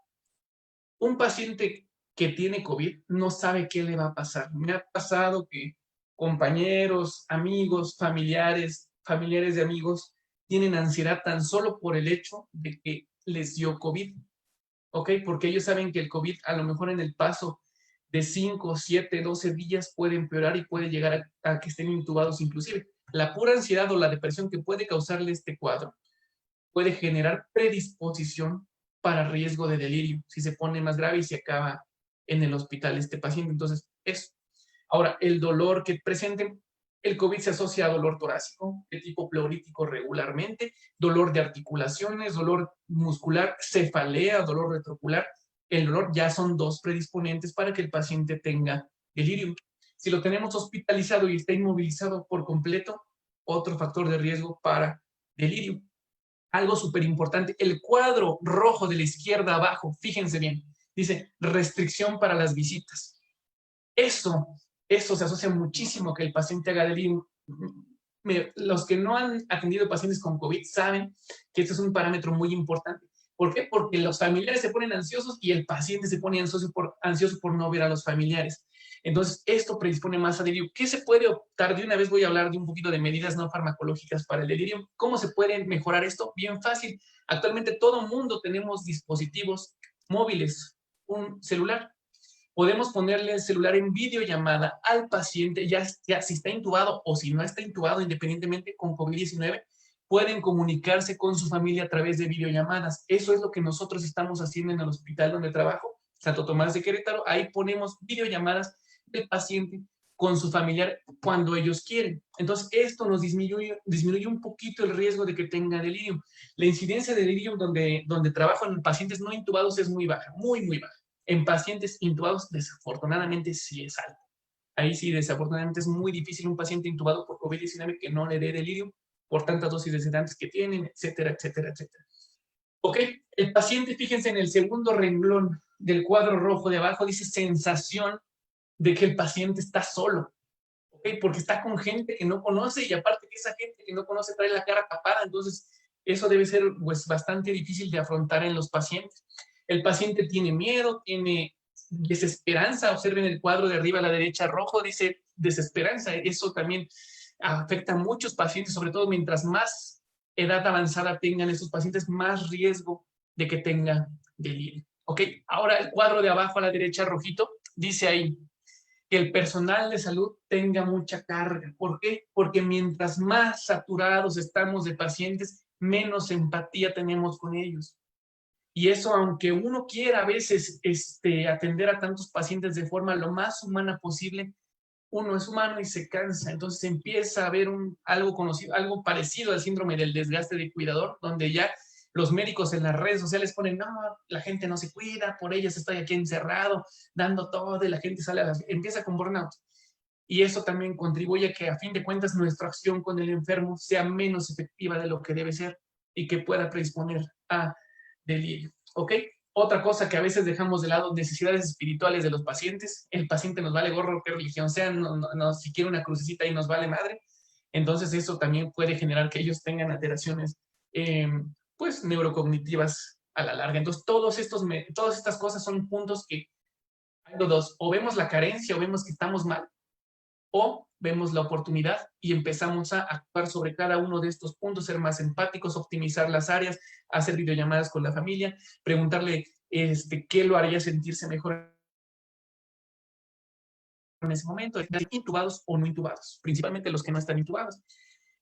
Un paciente que tiene COVID no sabe qué le va a pasar. Me ha pasado que compañeros, amigos, familiares de amigos tienen ansiedad tan solo por el hecho de que les dio COVID, ¿ok? Porque ellos saben que el COVID a lo mejor en el paso de 5, 7, 12 días puede empeorar y puede llegar a que estén intubados inclusive. La pura ansiedad o la depresión que puede causarle este cuadro puede generar predisposición para riesgo de delirio, si se pone más grave y se acaba en el hospital este paciente. Entonces, eso. Ahora, el dolor que presenten, el COVID se asocia a dolor torácico, de tipo pleurítico regularmente, dolor de articulaciones, dolor muscular, cefalea, dolor retroocular. El dolor ya son 2 predisponentes para que el paciente tenga delirio. Si lo tenemos hospitalizado y está inmovilizado por completo, otro factor de riesgo para delirio. Algo súper importante, el cuadro rojo de la izquierda abajo, fíjense bien, dice restricción para las visitas. Eso se asocia muchísimo que el paciente haga delirio. Los que no han atendido pacientes con COVID saben que este es un parámetro muy importante. ¿Por qué? Porque los familiares se ponen ansiosos y el paciente se pone ansioso por no ver a los familiares. Entonces, esto predispone más a delirio. ¿Qué se puede optar? De una vez voy a hablar de un poquito de medidas no farmacológicas para el delirio. ¿Cómo se puede mejorar esto? Bien fácil. Actualmente todo mundo tenemos dispositivos móviles, un celular. Podemos ponerle el celular en videollamada al paciente, ya si está intubado o si no está intubado, independientemente con COVID-19, pueden comunicarse con su familia a través de videollamadas. Eso es lo que nosotros estamos haciendo en el hospital donde trabajo, Santo Tomás de Querétaro. Ahí ponemos videollamadas del paciente con su familiar cuando ellos quieren. Entonces, esto nos disminuye un poquito el riesgo de que tenga delirio. La incidencia de delirio donde trabajo en pacientes no intubados es muy baja, muy, muy baja. En pacientes intubados, desafortunadamente, sí es alta. Ahí sí, desafortunadamente, es muy difícil un paciente intubado por COVID-19 que no le dé delirio por tantas dosis de sedantes que tienen, etcétera, etcétera, etcétera. Ok, el paciente, fíjense en el segundo renglón del cuadro rojo de abajo, dice sensación de que el paciente está solo, ¿ok? Porque está con gente que no conoce y aparte que esa gente que no conoce trae la cara tapada, entonces eso debe ser pues bastante difícil de afrontar en los pacientes. El paciente tiene miedo, tiene desesperanza, observen el cuadro de arriba a la derecha rojo, dice desesperanza, eso también afecta a muchos pacientes, sobre todo mientras más edad avanzada tengan estos pacientes, más riesgo de que tengan delirio. ¿Ok? Ahora el cuadro de abajo a la derecha rojito dice ahí que el personal de salud tenga mucha carga. ¿Por qué? Porque mientras más saturados estamos de pacientes, menos empatía tenemos con ellos. Y eso, aunque uno quiera a veces atender a tantos pacientes de forma lo más humana posible, uno es humano y se cansa. Entonces empieza a haber algo conocido, algo parecido al síndrome del desgaste de cuidador, donde ya los médicos en las redes sociales ponen, no, la gente no se cuida, por ellas estoy aquí encerrado, dando todo, y la gente empieza con burnout. Y eso también contribuye a que, a fin de cuentas, nuestra acción con el enfermo sea menos efectiva de lo que debe ser y que pueda predisponer a delirio. ¿Ok? Otra cosa que a veces dejamos de lado, necesidades espirituales de los pacientes. El paciente nos vale gorro qué religión sea, si quiere una crucecita y nos vale madre. Entonces eso también puede generar que ellos tengan alteraciones pues neurocognitivas a la larga. Entonces todas estas cosas son puntos que hay dos, o vemos la carencia o vemos que estamos mal, o vemos la oportunidad y empezamos a actuar sobre cada uno de estos puntos, ser más empáticos, optimizar las áreas, hacer videollamadas con la familia, preguntarle qué lo haría sentirse mejor en ese momento, intubados o no intubados, principalmente los que no están intubados.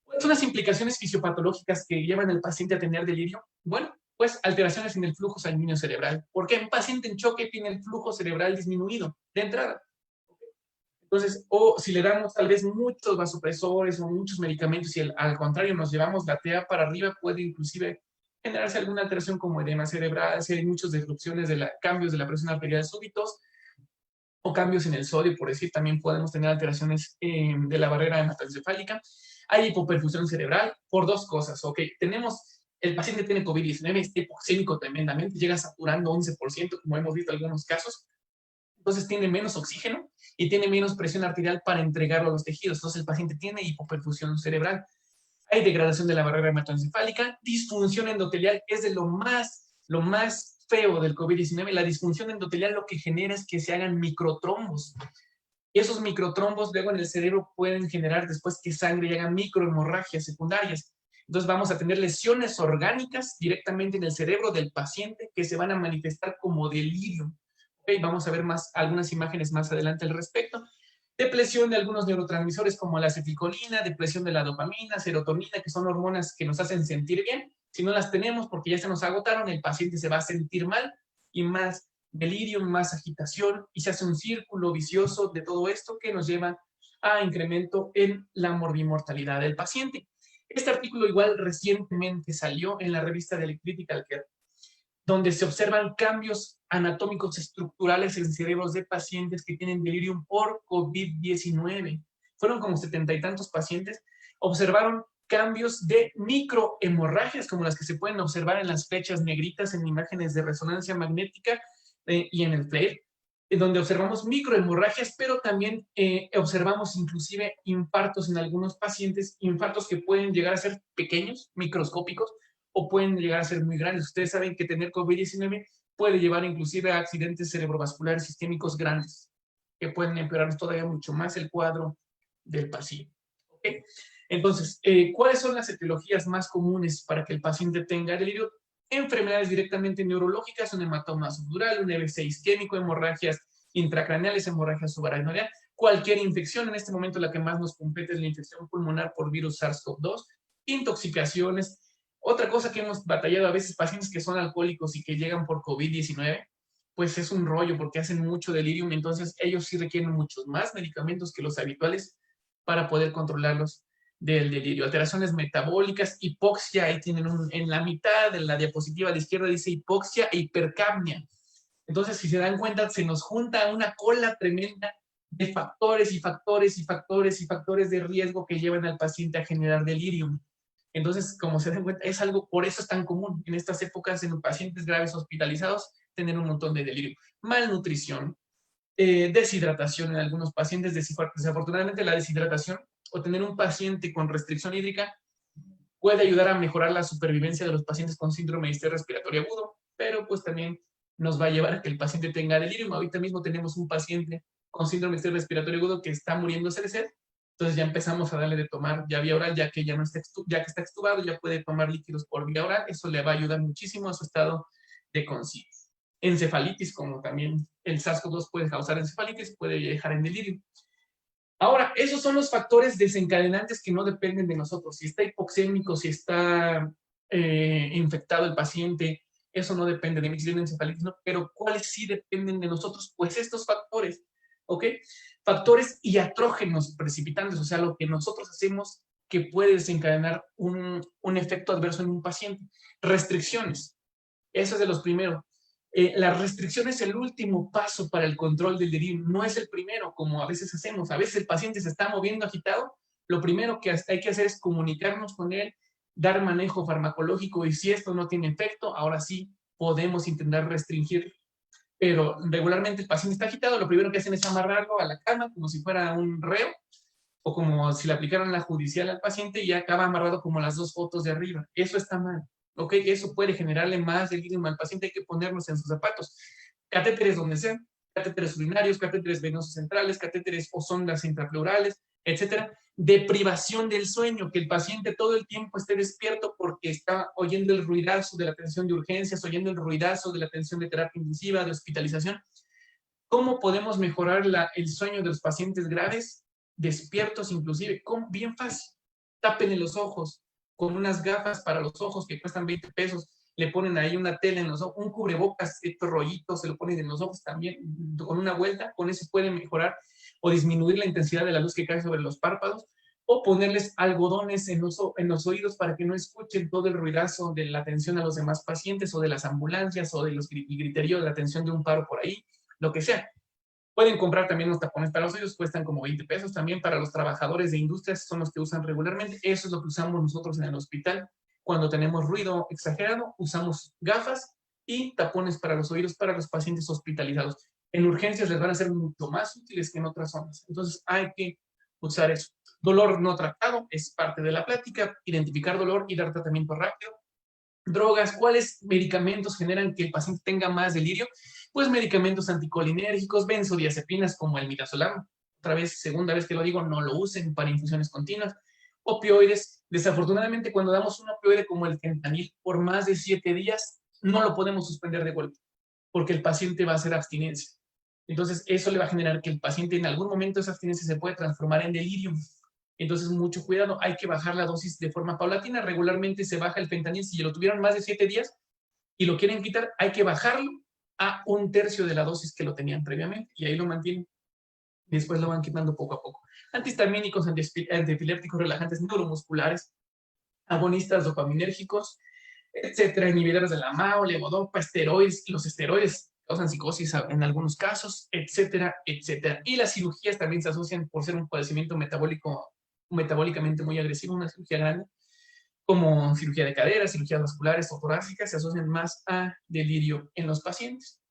¿Cuáles son las implicaciones fisiopatológicas que llevan al paciente a tener delirio? Bueno, pues alteraciones en el flujo sanguíneo cerebral. Porque un paciente en choque tiene el flujo cerebral disminuido de entrada. Entonces, o si le damos tal vez muchos vasopresores o muchos medicamentos y al contrario nos llevamos la TEA para arriba, puede inclusive generarse alguna alteración como edema cerebral, si hay muchas disrupciones cambios de la presión arterial súbitos o cambios en el sodio, por decir, también podemos tener alteraciones de la barrera hematoencefálica. Hay hipoperfusión cerebral por dos cosas, ¿ok? El paciente tiene COVID-19, está hipoxémico tremendamente, llega saturando 11%, como hemos visto en algunos casos. Entonces tiene menos oxígeno y tiene menos presión arterial para entregarlo a los tejidos. Entonces el paciente tiene hipoperfusión cerebral. Hay degradación de la barrera hematoencefálica, disfunción endotelial, que es de lo más feo del COVID-19, la disfunción endotelial lo que genera es que se hagan microtrombos. Y esos microtrombos luego en el cerebro pueden generar después que sangre y haga microhemorragias secundarias. Entonces vamos a tener lesiones orgánicas directamente en el cerebro del paciente que se van a manifestar como delirio. ¿Okay? Vamos a ver algunas imágenes más adelante al respecto. Depresión de algunos neurotransmisores como la acetilcolina, depresión de la dopamina, serotonina, que son hormonas que nos hacen sentir bien. Si no las tenemos porque ya se nos agotaron, el paciente se va a sentir mal y más delirio, más agitación, y se hace un círculo vicioso de todo esto que nos lleva a incremento en la morbimortalidad del paciente. Este artículo igual recientemente salió en la revista de Critical Care, donde se observan cambios anatómicos estructurales en cerebros de pacientes que tienen delirium por COVID-19. Fueron como 70 y tantos pacientes, observaron cambios de microhemorragias, como las que se pueden observar en las flechas negritas en imágenes de resonancia magnética y en el FLAIR, en donde observamos microhemorragias, pero también observamos inclusive infartos en algunos pacientes, infartos que pueden llegar a ser pequeños, microscópicos, o pueden llegar a ser muy grandes. Ustedes saben que tener COVID-19 puede llevar inclusive a accidentes cerebrovasculares sistémicos grandes, que pueden empeorar todavía mucho más el cuadro del paciente. ¿Okay? Entonces, ¿cuáles son las etiologías más comunes para que el paciente tenga delirio? Enfermedades directamente neurológicas, un hematoma subdural, un EBC isquémico, hemorragias intracraneales, hemorragia subaracnoidea, cualquier infección. En este momento la que más nos compete es la infección pulmonar por virus SARS-CoV-2, intoxicaciones. Otra cosa que hemos batallado a veces, pacientes que son alcohólicos y que llegan por COVID-19, pues es un rollo porque hacen mucho delirium, entonces ellos sí requieren muchos más medicamentos que los habituales para poder controlarlos del delirio. Alteraciones metabólicas, hipoxia, ahí tienen en la mitad de la diapositiva a la izquierda dice hipoxia e hipercapnia. Entonces, si se dan cuenta, se nos junta una cola tremenda de factores y factores y factores y factores de riesgo que llevan al paciente a generar delirium. Entonces, como se dan cuenta, es algo, por eso es tan común en estas épocas en pacientes graves hospitalizados tener un montón de delirio. Malnutrición, deshidratación en algunos pacientes, desafortunadamente la deshidratación o tener un paciente con restricción hídrica puede ayudar a mejorar la supervivencia de los pacientes con síndrome de distrés respiratorio agudo, pero pues también nos va a llevar a que el paciente tenga delirium. Ahorita mismo tenemos un paciente con síndrome de distrés respiratorio agudo que está muriéndose de sed, entonces ya empezamos a darle de tomar ya vía oral, ya que está extubado, ya puede tomar líquidos por vía oral, eso le va a ayudar muchísimo a su estado de conciencia. Encefalitis, como también el SARS-CoV-2 puede causar encefalitis, puede dejar en delirio. Ahora, esos son los factores desencadenantes que no dependen de nosotros. Si está hipoxémico, si está infectado el paciente, eso no depende de mí, si tiene encefalitis, no. Pero ¿cuáles sí dependen de nosotros? Pues estos factores, ¿ok? Factores iatrógenos precipitantes, o sea, lo que nosotros hacemos que puede desencadenar un efecto adverso en un paciente. Restricciones, eso es de los primeros. La restricción es el último paso para el control del delirio, no es el primero, como a veces hacemos. A veces el paciente se está moviendo agitado, lo primero que hay que hacer es comunicarnos con él, dar manejo farmacológico, y si esto no tiene efecto, ahora sí podemos intentar restringir. Pero regularmente el paciente está agitado, lo primero que hacen es amarrarlo a la cama como si fuera un reo, o como si le aplicaran la judicial al paciente y ya acaba amarrado como las dos fotos de arriba. Eso está mal. ¿Ok? Eso puede generarle más delirium al paciente, hay que ponernos en sus zapatos. Catéteres donde sean, catéteres urinarios, catéteres venosos centrales, catéteres o sondas intrapleurales, etcétera. Deprivación del sueño, que el paciente todo el tiempo esté despierto porque está oyendo el ruidazo de la atención de urgencias, oyendo el ruidazo de la atención de terapia intensiva, de hospitalización. ¿Cómo podemos mejorar el sueño de los pacientes graves? Despiertos inclusive, bien fácil. Tápenle los ojos con unas gafas para los ojos que cuestan 20 pesos, le ponen ahí una tela en los ojos, un cubrebocas, estos rollitos, se lo ponen en los ojos también, con una vuelta, con eso pueden mejorar o disminuir la intensidad de la luz que cae sobre los párpados, o ponerles algodones en los oídos para que no escuchen todo el ruidazo de la atención a los demás pacientes, o de las ambulancias, o de los griteríos de la atención de un paro por ahí, lo que sea. Pueden comprar también los tapones para los oídos, cuestan como 20 pesos también para los trabajadores de industrias, son los que usan regularmente. Eso es lo que usamos nosotros en el hospital. Cuando tenemos ruido exagerado, usamos gafas y tapones para los oídos para los pacientes hospitalizados. En urgencias les van a ser mucho más útiles que en otras zonas. Entonces hay que usar eso. Dolor no tratado es parte de la plática. Identificar dolor y dar tratamiento rápido. Drogas, ¿cuáles medicamentos generan que el paciente tenga más delirio? Pues medicamentos anticolinérgicos, benzodiazepinas como el midazolam. Otra vez, segunda vez que lo digo, no lo usen para infusiones continuas. Opioides, desafortunadamente cuando damos un opioide como el fentanil por más de 7 días, no lo podemos suspender de golpe, porque el paciente va a hacer abstinencia. Entonces, eso le va a generar que el paciente en algún momento esa abstinencia se puede transformar en delirium. Entonces, mucho cuidado, hay que bajar la dosis de forma paulatina. Regularmente se baja el fentanil, si lo tuvieron más de 7 días y lo quieren quitar, hay que bajarlo a 1/3 de la dosis que lo tenían previamente, y ahí lo mantienen. Después lo van quitando poco a poco. Antihistamínicos, antiepilépticos, relajantes neuromusculares, agonistas dopaminérgicos, etcétera, inhibidores de la MAO, levodopa, esteroides, los esteroides causan psicosis en algunos casos, etcétera, etcétera. Y las cirugías también se asocian por ser un padecimiento metabólicamente muy agresivo, una cirugía grande, como cirugía de cadera, cirugías vasculares o torácicas, se asocian más a delirio en los pacientes.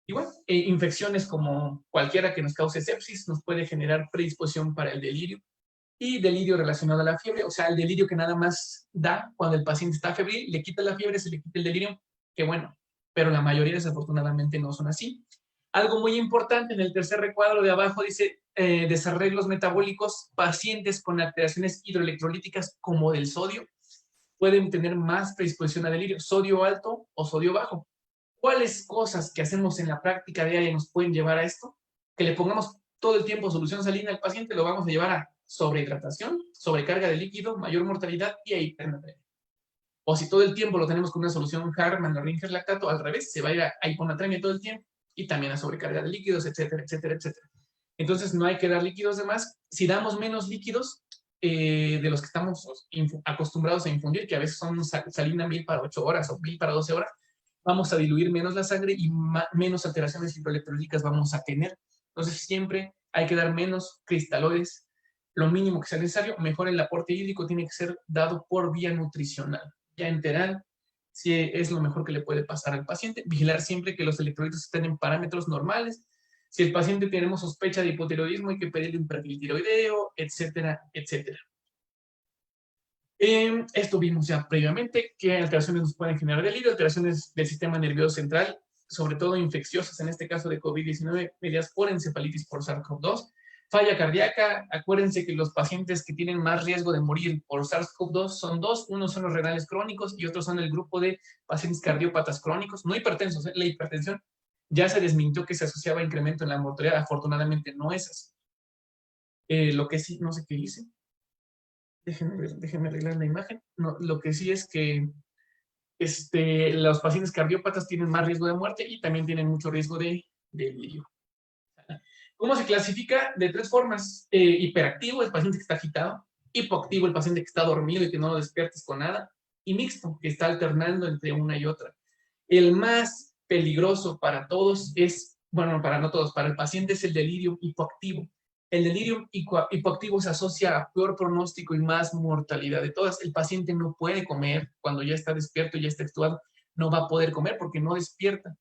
Y bueno, infecciones como cualquiera que nos cause sepsis nos puede generar predisposición para el delirio. Y delirio relacionado a la fiebre, o sea, el delirio que nada más da cuando el paciente está febril, le quita la fiebre, se le quita el delirio, que bueno, pero la mayoría desafortunadamente no son así. Algo muy importante en el tercer recuadro de abajo dice desarreglos metabólicos, pacientes con alteraciones hidroelectrolíticas como del sodio pueden tener más predisposición a delirio, sodio alto o sodio bajo. ¿Cuáles cosas que hacemos en la práctica diaria nos pueden llevar a esto? Que le pongamos todo el tiempo solución salina al paciente, lo vamos a llevar a sobrehidratación, sobrecarga de líquido, mayor mortalidad y a hipernatremia. O si todo el tiempo lo tenemos con una solución Harman o Ringer lactato, al revés, se va a ir a hiponatremia todo el tiempo y también a sobrecarga de líquidos, etcétera, etcétera, etcétera. Entonces no hay que dar líquidos de más. Si damos menos líquidos de los que estamos acostumbrados a infundir, que a veces son salina 1000 para 8 horas o 1000 para 12 horas, vamos a diluir menos la sangre y menos alteraciones hidroelectrolíticas vamos a tener. Entonces siempre hay que dar menos cristaloides, lo mínimo que sea necesario. Mejor el aporte hídrico tiene que ser dado por vía nutricional, ya enteral, si es lo mejor que le puede pasar al paciente. Vigilar siempre que los electrolitos estén en parámetros normales. Si el paciente tenemos sospecha de hipotiroidismo, hay que pedirle un perfil tiroideo, etcétera, etcétera. Esto vimos ya previamente, qué alteraciones nos pueden generar delirio, alteraciones del sistema nervioso central, sobre todo infecciosas, en este caso de COVID-19, mediadas por encefalitis por SARS-CoV-2, falla cardíaca. Acuérdense que los pacientes que tienen más riesgo de morir por SARS-CoV-2 son dos, uno son los renales crónicos y otros son el grupo de pacientes cardiópatas crónicos, no hipertensos. La hipertensión ya se desmintió que se asociaba a incremento en la mortalidad, afortunadamente no es así. Lo que sí, no sé qué hice. Déjenme arreglar la imagen. No, lo que sí es que los pacientes cardiópatas tienen más riesgo de muerte y también tienen mucho riesgo de delirio. ¿Cómo se clasifica? De 3 formas. Hiperactivo, el paciente que está agitado. Hipoactivo, el paciente que está dormido y que no lo despiertes con nada. Y mixto, que está alternando entre una y otra. El más peligroso para todos es, bueno, para no todos, para el paciente es el delirio hipoactivo. El delirio hipoactivo se asocia a peor pronóstico y más mortalidad de todas. El paciente no puede comer cuando ya está despierto y ya está actuado. No va a poder comer porque no despierta.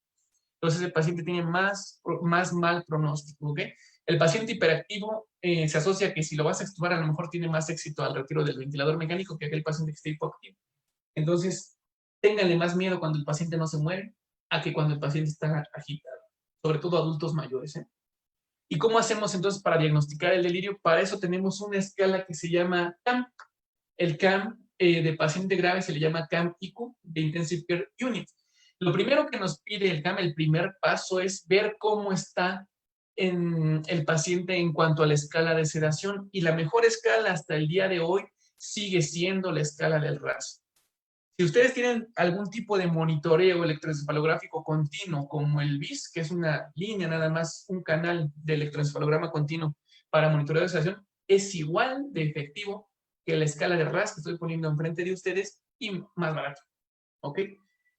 Entonces el paciente tiene más mal pronóstico, ¿ok? El paciente hiperactivo se asocia a que si lo vas a extubar a lo mejor tiene más éxito al retiro del ventilador mecánico que aquel paciente que esté hipoactivo. Entonces, ténganle más miedo cuando el paciente no se muere a que cuando el paciente está agitado, sobre todo adultos mayores, ¿eh? ¿Y cómo hacemos entonces para diagnosticar el delirio? Para eso tenemos una escala que se llama CAM. El CAM de paciente grave se le llama CAM-IQ, de Intensive Care Unit. Lo primero que nos pide el CAM, el primer paso, es ver cómo está el paciente en cuanto a la escala de sedación. Y la mejor escala hasta el día de hoy sigue siendo la escala del RAS. Si ustedes tienen algún tipo de monitoreo electroencefalográfico continuo, como el BIS, que es una línea nada más, un canal de electroencefalograma continuo para monitoreo de sedación, es igual de efectivo que la escala de RAS que estoy poniendo enfrente de ustedes y más barato, ¿ok?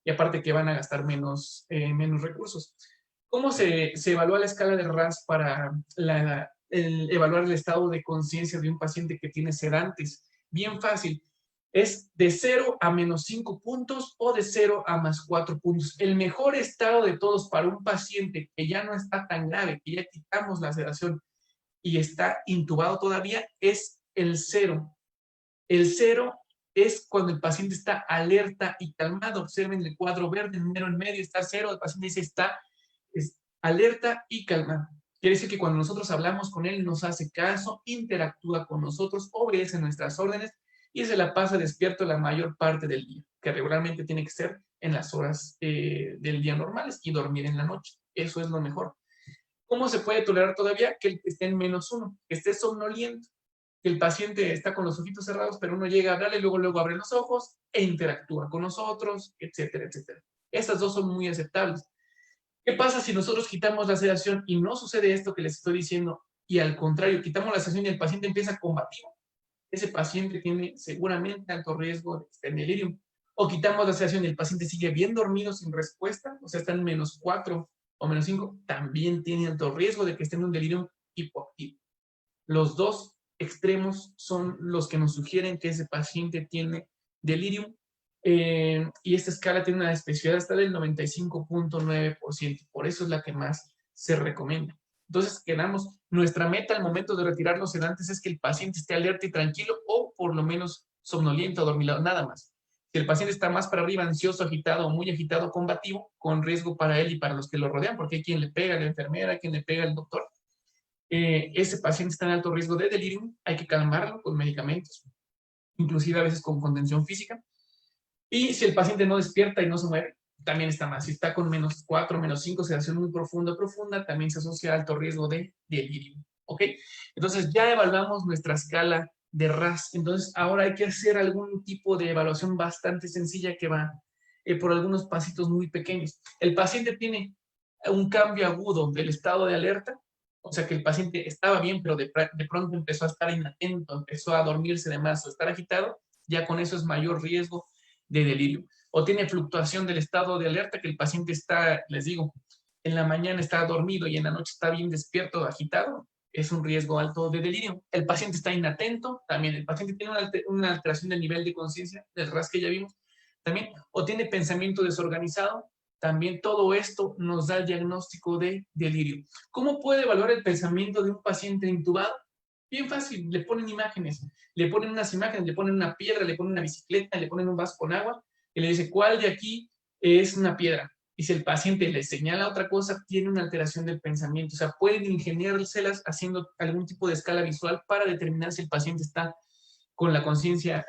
Y aparte que van a gastar menos recursos. ¿Cómo se evalúa la escala de RAS para evaluar el estado de conciencia de un paciente que tiene sedantes? Bien fácil. Es de 0 a -5 puntos o de 0 a +4 puntos. El mejor estado de todos para un paciente que ya no está tan grave, que ya quitamos la sedación y está intubado todavía, es el 0. El 0 es cuando el paciente está alerta y calmado. Observen el cuadro verde, el número en medio está 0, el paciente dice está alerta y calmado. Quiere decir que cuando nosotros hablamos con él, nos hace caso, interactúa con nosotros, obedece nuestras órdenes y se la pasa despierto la mayor parte del día, que regularmente tiene que ser en las horas del día normales y dormir en la noche. Eso es lo mejor. ¿Cómo se puede tolerar todavía? Que esté en -1, que esté somnoliento, que el paciente está con los ojitos cerrados, pero uno llega a hablarle, luego abre los ojos e interactúa con nosotros, etcétera, etcétera. Estas dos son muy aceptables. ¿Qué pasa si nosotros quitamos la sedación y no sucede esto que les estoy diciendo y al contrario, quitamos la sedación y el paciente empieza combativo? Ese paciente tiene seguramente alto riesgo de estar en delirium. O quitamos la sedación y el paciente sigue bien dormido sin respuesta, o sea, está en -4 o -5, también tiene alto riesgo de que esté en un delirium hipoactivo. Los dos extremos son los que nos sugieren que ese paciente tiene delirium. Y esta escala tiene una especificidad hasta del 95.9%, por eso es la que más se recomienda. Entonces, quedamos, nuestra meta al momento de retirar los sedantes es que el paciente esté alerta y tranquilo o por lo menos somnoliento o dormilado, nada más. Si el paciente está más para arriba, ansioso, agitado o muy agitado, combativo, con riesgo para él y para los que lo rodean, porque hay quien le pega a la enfermera, hay quien le pega al doctor, ese paciente está en alto riesgo de delirium, hay que calmarlo con medicamentos, inclusive a veces con contención física. Y si el paciente no despierta y no se mueve, también está mal. Si está con -4, -5, sedación muy profunda, también se asocia a alto riesgo de delirium. ¿Ok? Entonces ya evaluamos nuestra escala de RAS. Entonces ahora hay que hacer algún tipo de evaluación bastante sencilla que va por algunos pasitos muy pequeños. El paciente tiene un cambio agudo del estado de alerta, o sea que el paciente estaba bien, pero de pronto empezó a estar inatento, empezó a dormirse de más o estar agitado, ya con eso es mayor riesgo de delirio. O tiene fluctuación del estado de alerta, que el paciente está, les digo, en la mañana está dormido y en la noche está bien despierto, agitado, es un riesgo alto de delirio. El paciente está inatento, también el paciente tiene una alteración del nivel de conciencia, del RAS que ya vimos, también, o tiene pensamiento desorganizado, también todo esto nos da el diagnóstico de delirio. ¿Cómo puede evaluar el pensamiento de un paciente intubado? Bien fácil, le ponen imágenes, le ponen unas imágenes, le ponen una piedra, le ponen una bicicleta, le ponen un vaso con agua y le dice, ¿cuál de aquí es una piedra? Y si el paciente le señala otra cosa, tiene una alteración del pensamiento. O sea, pueden ingeniárselas haciendo algún tipo de escala visual para determinar si el paciente está con la conciencia,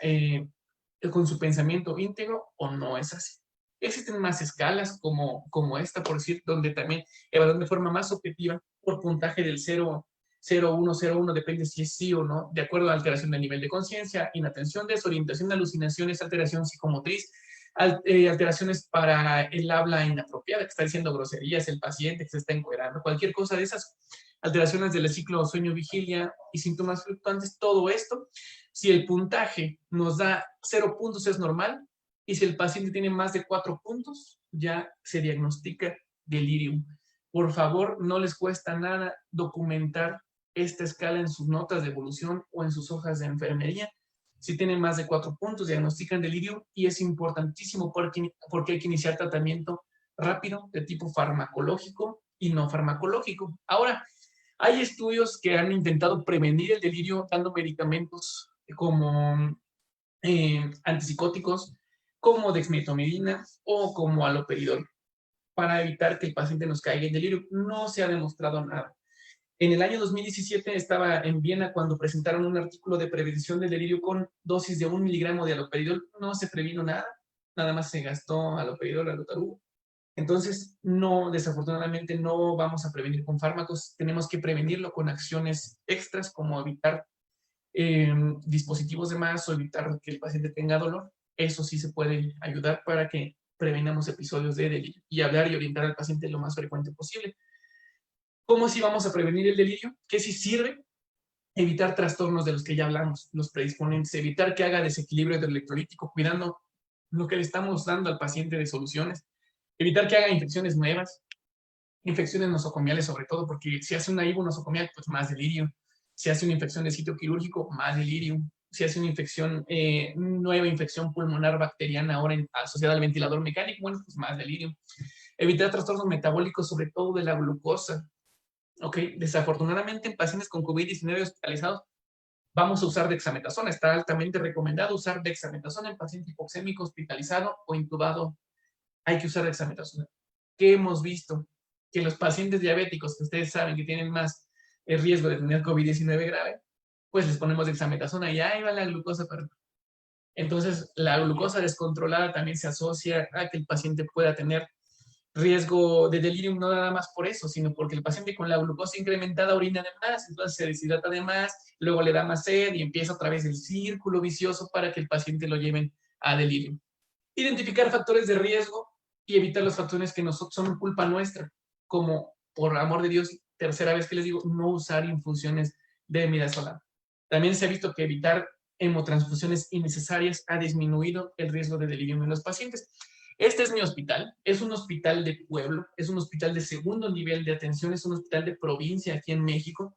con su pensamiento íntegro o no es así. Existen más escalas como esta, por decir, donde también evalúan de forma más objetiva por puntaje del 0, 1, 0, 1, depende si es sí o no, de acuerdo a alteración del nivel de conciencia, inatención, desorientación, alucinaciones, alteración psicomotriz, alteraciones para el habla inapropiada, que está diciendo groserías, el paciente que se está encuerando, cualquier cosa de esas, alteraciones del ciclo sueño-vigilia y síntomas fluctuantes, todo esto, si el puntaje nos da 0 puntos es normal, y si el paciente tiene más de 4 puntos, ya se diagnostica delirium. Por favor, no les cuesta nada documentar esta escala en sus notas de evolución o en sus hojas de enfermería. Si tienen más de 4 puntos, diagnostican delirium y es importantísimo porque hay que iniciar tratamiento rápido de tipo farmacológico y no farmacológico. Ahora, hay estudios que han intentado prevenir el delirio dando medicamentos como antipsicóticos, como dexmedetomidina o como haloperidol, para evitar que el paciente nos caiga en delirio. No se ha demostrado nada. En el año 2017 estaba en Viena cuando presentaron un artículo de prevención del delirio con dosis de 1 miligramo de haloperidol. No se previno nada, nada más se gastó haloperidol, halotarugo. Entonces, no, desafortunadamente no vamos a prevenir con fármacos, tenemos que prevenirlo con acciones extras como evitar dispositivos de más o evitar que el paciente tenga dolor. Eso sí se puede ayudar para que prevenamos episodios de delirio y hablar y orientar al paciente lo más frecuente posible. ¿Cómo si vamos a prevenir el delirio? ¿Qué sí sirve? Evitar trastornos de los que ya hablamos, los predisponentes, evitar que haga desequilibrio electrolítico, cuidando lo que le estamos dando al paciente de soluciones, evitar que haga infecciones nuevas, infecciones nosocomiales sobre todo, porque si hace una IVO nosocomial, pues más delirio. Si hace una infección de sitio quirúrgico, más delirium. Si hace una infección, nueva infección pulmonar bacteriana ahora asociada al ventilador mecánico, bueno, pues más delirium. Evitar trastornos metabólicos, sobre todo de la glucosa. Ok, desafortunadamente en pacientes con COVID-19 hospitalizados, vamos a usar dexametasona. Está altamente recomendado usar dexametasona en paciente hipoxémico hospitalizado o intubado. Hay que usar dexametasona. ¿Qué hemos visto? Que los pacientes diabéticos, que ustedes saben que tienen más riesgo de tener COVID-19 grave, pues les ponemos dexametasona y ahí va la glucosa para arriba. Entonces, la glucosa descontrolada también se asocia a que el paciente pueda tener riesgo de delirium, no nada más por eso, sino porque el paciente con la glucosa incrementada orina de más, entonces se deshidrata de más, luego le da más sed y empieza otra vez el círculo vicioso para que el paciente lo lleven a delirium. Identificar factores de riesgo y evitar los factores que son culpa nuestra, como, por amor de Dios, tercera vez que les digo, no usar infusiones de midazolam. También se ha visto que evitar hemotransfusiones innecesarias ha disminuido el riesgo de delirium en los pacientes. Este es mi hospital, es un hospital de pueblo, es un hospital de segundo nivel de atención, es un hospital de provincia aquí en México,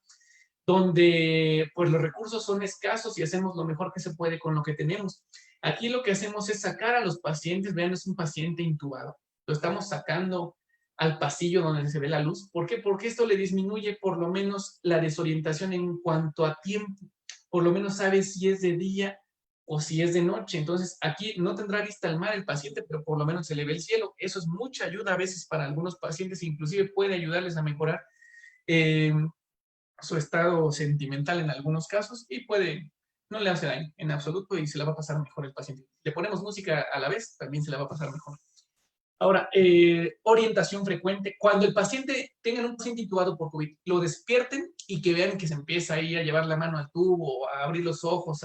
donde pues los recursos son escasos y hacemos lo mejor que se puede con lo que tenemos. Aquí lo que hacemos es sacar a los pacientes, vean, es un paciente intubado, lo estamos sacando al pasillo donde se ve la luz. ¿Por qué? Porque esto le disminuye por lo menos la desorientación en cuanto a tiempo, por lo menos sabe si es de día o si es de noche. Entonces aquí no tendrá vista al mar el paciente, pero por lo menos se le ve el cielo. Eso es mucha ayuda a veces para algunos pacientes, inclusive puede ayudarles a mejorar su estado sentimental en algunos casos y no le hace daño en absoluto y se la va a pasar mejor el paciente. Le ponemos música a la vez, también se la va a pasar mejor. Ahora, orientación frecuente. Cuando el paciente, tengan un paciente intubado por COVID, lo despierten y que vean que se empieza ahí a llevar la mano al tubo, a abrir los ojos,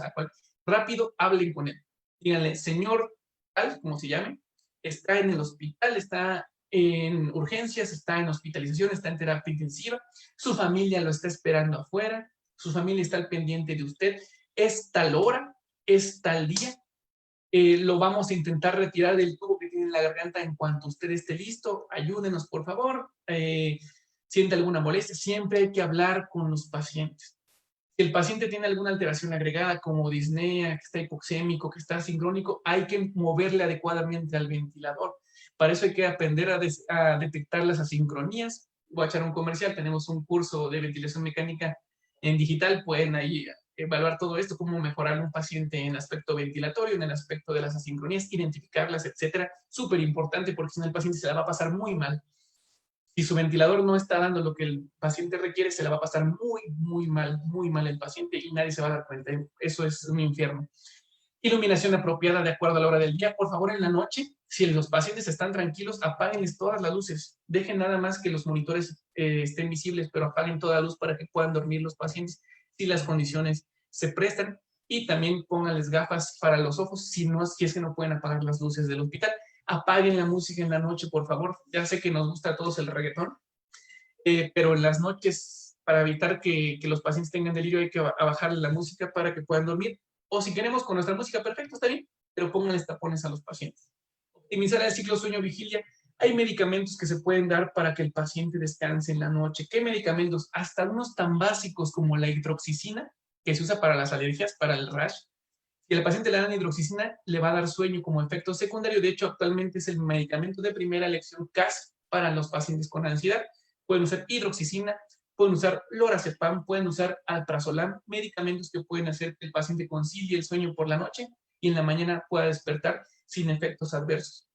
rápido, hablen con él. Díganle, señor, tal, como se llame, está en el hospital, está en urgencias, está en hospitalización, está en terapia intensiva, su familia lo está esperando afuera, su familia está al pendiente de usted, es tal hora, es tal día, lo vamos a intentar retirar del tubo que tiene en la garganta en cuanto usted esté listo, ayúdenos por favor, siente alguna molestia, siempre hay que hablar con los pacientes. Si el paciente tiene alguna alteración agregada como disnea, que está hipoxémico, que está sincrónico, hay que moverle adecuadamente al ventilador. Para eso hay que aprender a detectar las asincronías. Voy a echar un comercial, tenemos un curso de ventilación mecánica en digital, pueden ahí evaluar todo esto, cómo mejorar a un paciente en el aspecto ventilatorio, en el aspecto de las asincronías, identificarlas, etcétera. Súper importante porque si no el paciente se la va a pasar muy mal. Si su ventilador no está dando lo que el paciente requiere, se la va a pasar muy mal el paciente y nadie se va a dar cuenta. Eso es un infierno. Iluminación apropiada de acuerdo a la hora del día. Por favor, en la noche, si los pacientes están tranquilos, apáguenles todas las luces. Dejen nada más que los monitores estén visibles, pero apaguen toda la luz para que puedan dormir los pacientes si las condiciones se prestan. Y también pónganles gafas para los ojos si es que no pueden apagar las luces del hospital. Apaguen la música en la noche, por favor. Ya sé que nos gusta a todos el reggaetón, pero en las noches, para evitar que los pacientes tengan delirio, hay que bajarle la música para que puedan dormir. O si queremos con nuestra música, perfecto, está bien, pero pónganles tapones a los pacientes. Optimizar el ciclo sueño-vigilia. Hay medicamentos que se pueden dar para que el paciente descanse en la noche. ¿Qué medicamentos? Hasta unos tan básicos como la hidroxicina, que se usa para las alergias, para el rash. Si al paciente le dan hidroxicina, le va a dar sueño como efecto secundario. De hecho, actualmente es el medicamento de primera elección CAS para los pacientes con ansiedad. Pueden usar hidroxicina, pueden usar lorazepam, pueden usar alprazolam, medicamentos que pueden hacer que el paciente concilie el sueño por la noche y en la mañana pueda despertar sin efectos adversos.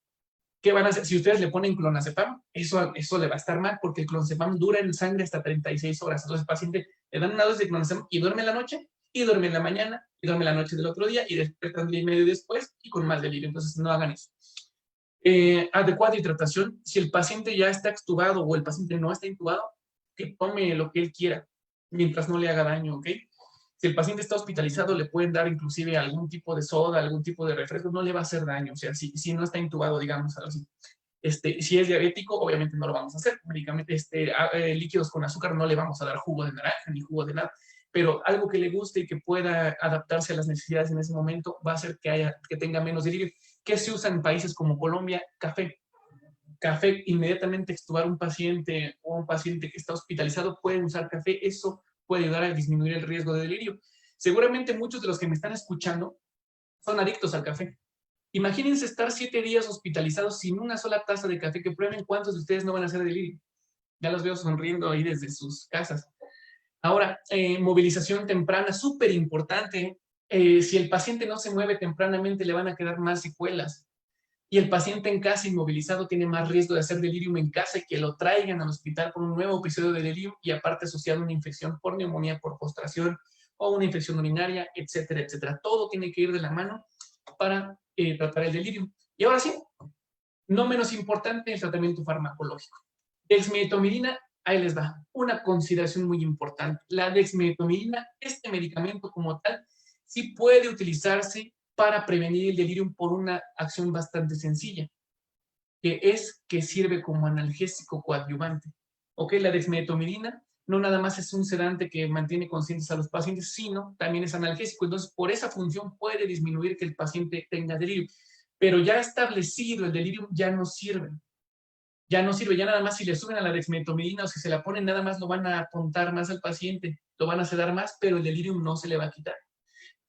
¿Qué van a hacer? Si ustedes le ponen clonazepam, eso le va a estar mal porque el clonazepam dura en sangre hasta 36 horas. Entonces el paciente le dan una dosis de clonazepam y duerme en la noche, y duerme en la mañana, y duerme la noche del otro día, y despierta un día y medio después, y con más delirio. Entonces no hagan eso. Adecuada hidratación. Si el paciente ya está extubado o el paciente no está intubado, que tome lo que él quiera, mientras no le haga daño, ¿ok? Si el paciente está hospitalizado, le pueden dar inclusive algún tipo de soda, algún tipo de refresco, no le va a hacer daño. O sea, si no está intubado, digamos así. Si es diabético, obviamente no lo vamos a hacer. Líquidos con azúcar no le vamos a dar jugo de naranja ni jugo de nada. Pero algo que le guste y que pueda adaptarse a las necesidades en ese momento va a hacer que tenga menos delirio. ¿Qué se usa en países como Colombia? Café. Café, inmediatamente extubar un paciente o un paciente que está hospitalizado, pueden usar café. Eso puede ayudar a disminuir el riesgo de delirio. Seguramente muchos de los que me están escuchando son adictos al café. Imagínense estar 7 días hospitalizados sin una sola taza de café. Que prueben cuántos de ustedes no van a hacer delirio. Ya los veo sonriendo ahí desde sus casas. Ahora, movilización temprana, súper importante. Si el paciente no se mueve tempranamente, le van a quedar más secuelas. Y el paciente en casa inmovilizado tiene más riesgo de hacer delirium en casa y que lo traigan al hospital con un nuevo episodio de delirium y aparte asociado a una infección por neumonía, por postración o una infección urinaria, etcétera, etcétera. Todo tiene que ir de la mano para tratar el delirium. Y ahora sí, no menos importante, el tratamiento farmacológico. Dexmedetomidina, ahí les va. Una consideración muy importante. La dexmedetomidina, este medicamento como tal, sí puede utilizarse para prevenir el delirium por una acción bastante sencilla, que es que sirve como analgésico coadyuvante. ¿Ok? La dexmedetomidina no nada más es un sedante que mantiene conscientes a los pacientes, sino también es analgésico. Entonces, por esa función puede disminuir que el paciente tenga delirium. Pero ya establecido el delirium ya no sirve. Ya no sirve, ya nada más si le suben a la dexmedetomidina o si se la ponen, nada más lo van a apuntar más al paciente, lo van a sedar más, pero el delirium no se le va a quitar.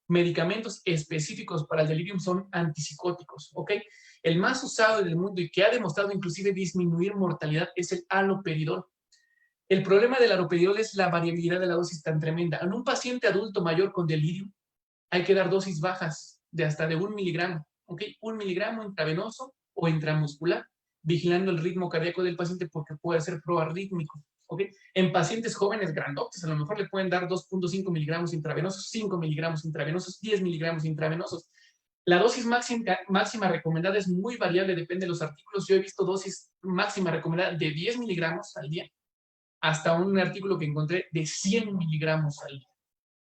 Medicamentos específicos para el delirium son antipsicóticos, ¿ok? El más usado en el mundo y que ha demostrado inclusive disminuir mortalidad es el haloperidol. El problema del haloperidol es la variabilidad de la dosis tan tremenda. En un paciente adulto mayor con delirium hay que dar dosis bajas de hasta de 1 miligramo, ¿ok? 1 miligramo intravenoso o intramuscular, vigilando el ritmo cardíaco del paciente porque puede ser proarrítmico. ¿Okay? En pacientes jóvenes grandotes, a lo mejor le pueden dar 2.5 miligramos intravenosos, 5 miligramos intravenosos, 10 miligramos intravenosos. La dosis máxima recomendada es muy variable, depende de los artículos. Yo he visto dosis máxima recomendada de 10 miligramos al día, hasta un artículo que encontré de 100 miligramos al día.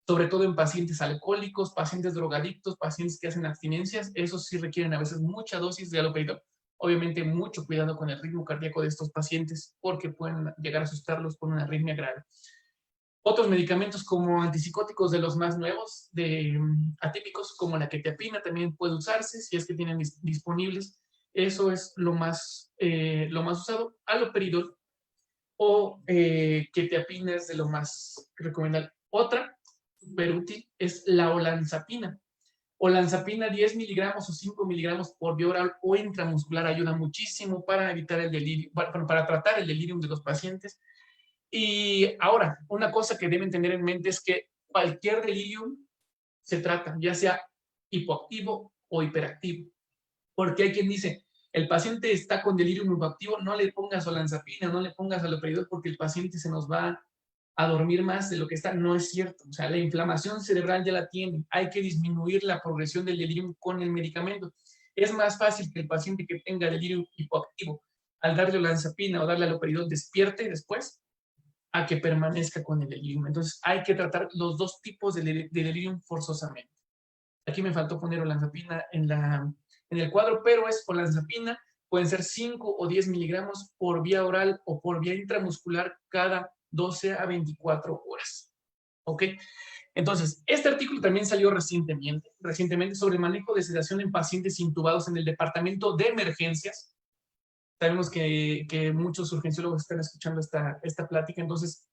Sobre todo en pacientes alcohólicos, pacientes drogadictos, pacientes que hacen abstinencias, esos sí requieren a veces mucha dosis de haloperidol. Obviamente mucho cuidado con el ritmo cardíaco de estos pacientes porque pueden llegar a asustarlos con una arritmia grave. Otros medicamentos como antipsicóticos de los más nuevos, atípicos, como la quetiapina, también puede usarse si es que tienen disponibles. Eso es lo más usado. Haloperidol o quetiapina es de lo más recomendable. Otra súper útil es la olanzapina. Olanzapina 10 miligramos o 5 miligramos por vía oral o intramuscular ayuda muchísimo para evitar el delirio, para tratar el delirium de los pacientes. Y ahora, una cosa que deben tener en mente es que cualquier delirium se trata, ya sea hipoactivo o hiperactivo. Porque hay quien dice, el paciente está con delirium hipoactivo, no le pongas olanzapina, no le pongas haloperidol porque el paciente se nos va a dormir más de lo que está. No es cierto. O sea, la inflamación cerebral ya la tiene. Hay que disminuir la progresión del delirium con el medicamento. Es más fácil que el paciente que tenga delirium hipoactivo, al darle olanzapina o darle haloperidol, despierte después, a que permanezca con el delirium. Entonces, hay que tratar los dos tipos de delirium forzosamente. Aquí me faltó poner olanzapina en el cuadro, pero es olanzapina. Pueden ser 5 o 10 miligramos por vía oral o por vía intramuscular cada 12 a 24 horas. ¿Ok? Entonces, este artículo también salió recientemente sobre el manejo de sedación en pacientes intubados en el departamento de emergencias. Sabemos que muchos urgenciólogos están escuchando esta plática, entonces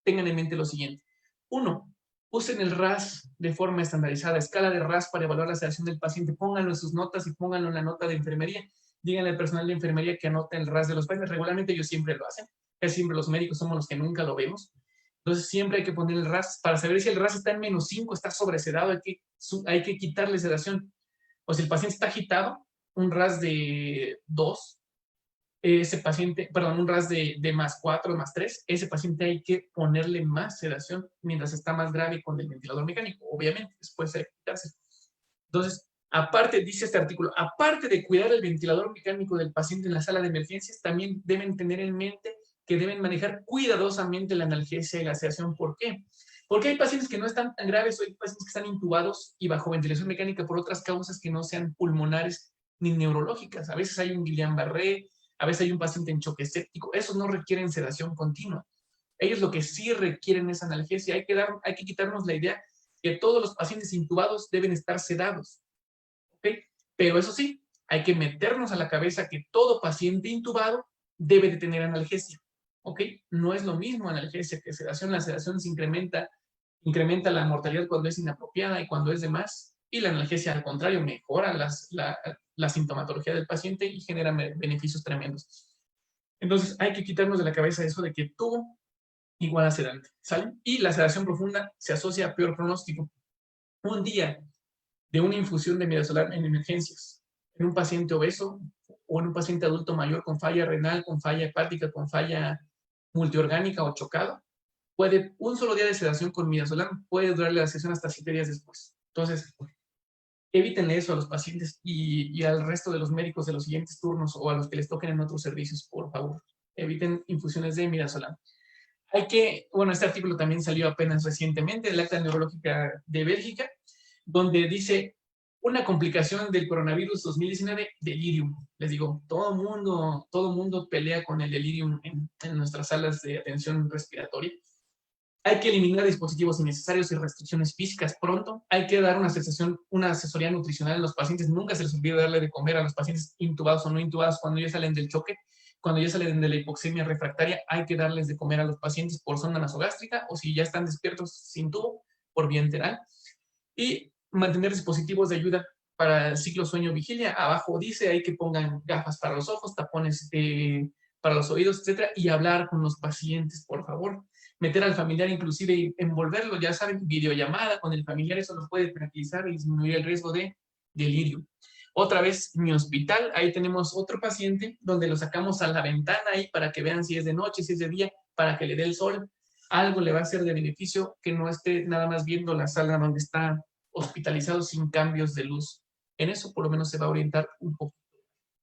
tengan en mente lo siguiente. 1. Usen el RAS de forma estandarizada, escala de RAS para evaluar la sedación del paciente. Pónganlo en sus notas y pónganlo en la nota de enfermería. Díganle al personal de enfermería que anote el RAS de los pacientes. Regularmente ellos siempre lo hacen. Casi siempre los médicos somos los que nunca lo vemos. Entonces siempre hay que poner el RAS. Para saber si el RAS está en -5, está sobresedado, hay que quitarle sedación. O si el paciente está agitado, un RAS de 2, ese paciente, perdón, un RAS de +4, +3, ese paciente hay que ponerle más sedación mientras está más grave con el ventilador mecánico. Obviamente, después hay que quitarse. Entonces, aparte, dice este artículo, aparte de cuidar el ventilador mecánico del paciente en la sala de emergencias, también deben tener en mente que deben manejar cuidadosamente la analgesia y la sedación. ¿Por qué? Porque hay pacientes que no están tan graves, o hay pacientes que están intubados y bajo ventilación mecánica por otras causas que no sean pulmonares ni neurológicas. A veces hay un Guillain-Barré, a veces hay un paciente en choque séptico. Esos no requieren sedación continua. Ellos lo que sí requieren es analgesia. Hay que quitarnos la idea que todos los pacientes intubados deben estar sedados. ¿Okay? Pero eso sí, hay que meternos a la cabeza que todo paciente intubado debe de tener analgesia. ¿Ok? No es lo mismo analgesia que sedación. La sedación se incrementa la mortalidad cuando es inapropiada y cuando es de más. Y la analgesia, al contrario, mejora la sintomatología del paciente y genera beneficios tremendos. Entonces, hay que quitarnos de la cabeza eso de que tú igual a sedante, ¿sale? Y la sedación profunda se asocia a peor pronóstico. Un día de una infusión de midazolam en emergencias, en un paciente obeso o en un paciente adulto mayor con falla renal, con falla hepática, con falla multiorgánica o chocado, un solo día de sedación con midazolam puede durarle la sesión hasta 7 días después. Entonces, evítenle eso a los pacientes y al resto de los médicos de los siguientes turnos o a los que les toquen en otros servicios, por favor. Eviten infusiones de midazolam. Bueno, este artículo también salió apenas recientemente, el Acta Neurológica de Bélgica, donde dice una complicación del coronavirus 2019, delirium. Les digo, todo mundo pelea con el delirium en nuestras salas de atención respiratoria. Hay que eliminar dispositivos innecesarios y restricciones físicas pronto. Hay que dar una asesoría nutricional a los pacientes. Nunca se les olvide darle de comer a los pacientes intubados o no intubados cuando ya salen del choque. Cuando ya salen de la hipoxemia refractaria, hay que darles de comer a los pacientes por sonda nasogástrica o si ya están despiertos sin tubo, por vía enteral. Y mantener dispositivos de ayuda para el ciclo sueño-vigilia. Abajo dice, hay que pongan gafas para los ojos, tapones para los oídos, etcétera, y hablar con los pacientes, por favor. Meter al familiar inclusive y envolverlo, ya saben, videollamada con el familiar, eso lo puede tranquilizar y disminuir el riesgo de delirio. Otra vez, mi hospital, ahí tenemos otro paciente donde lo sacamos a la ventana ahí para que vean si es de noche, si es de día, para que le dé el sol. Algo le va a ser de beneficio que no esté nada más viendo la sala donde está hospitalizado sin cambios de luz. En eso por lo menos se va a orientar un poco.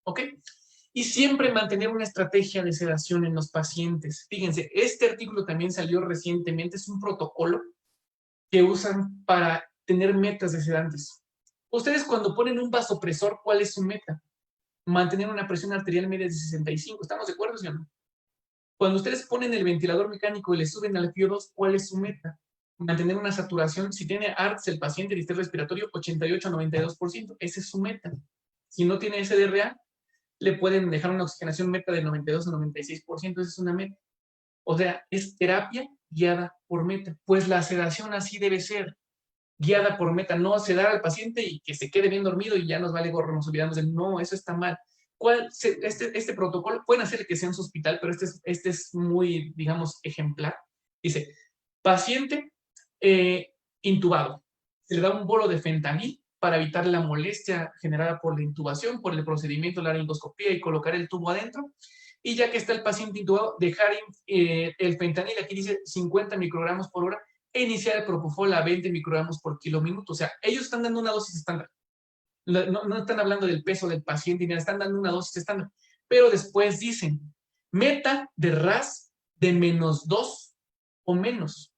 ¿Ok? Y siempre mantener una estrategia de sedación en los pacientes. Fíjense, este artículo también salió recientemente, es un protocolo que usan para tener metas de sedantes. Ustedes cuando ponen un vasopresor, ¿cuál es su meta? Mantener una presión arterial media de 65. ¿Estamos de acuerdo, sí o no? Cuando ustedes ponen el ventilador mecánico y le suben al FiO2, ¿cuál es su meta? Mantener una saturación, si tiene ARDS el paciente de estrés respiratorio, 88 a 92%. Esa es su meta. Si no tiene SDRA, le pueden dejar una oxigenación meta de 92 a 96%. Esa es una meta. O sea, es terapia guiada por meta. Pues la sedación así debe ser, guiada por meta. No sedar al paciente y que se quede bien dormido y ya nos vale gorro, nos olvidamos de él. No, eso está mal. Este protocolo, pueden hacer que sea en su hospital, pero este es muy, digamos, ejemplar. Dice, paciente intubado. Se le da un bolo de fentanil para evitar la molestia generada por la intubación, por el procedimiento de la laringoscopía y colocar el tubo adentro. Y ya que está el paciente intubado, dejar el fentanil, aquí dice 50 microgramos por hora, e iniciar el propofol a 20 microgramos por kilo minuto. O sea, ellos están dando una dosis estándar. No están hablando del peso del paciente, ni están dando una dosis estándar. Pero después dicen, meta de RAS de -2 o menos.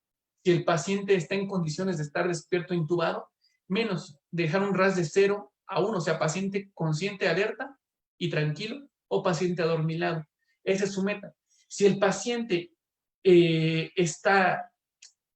Si el paciente está en condiciones de estar despierto intubado, menos, dejar un RAS de 0 a 1, o sea, paciente consciente, alerta y tranquilo, o paciente adormilado. Esa es su meta. Si el paciente está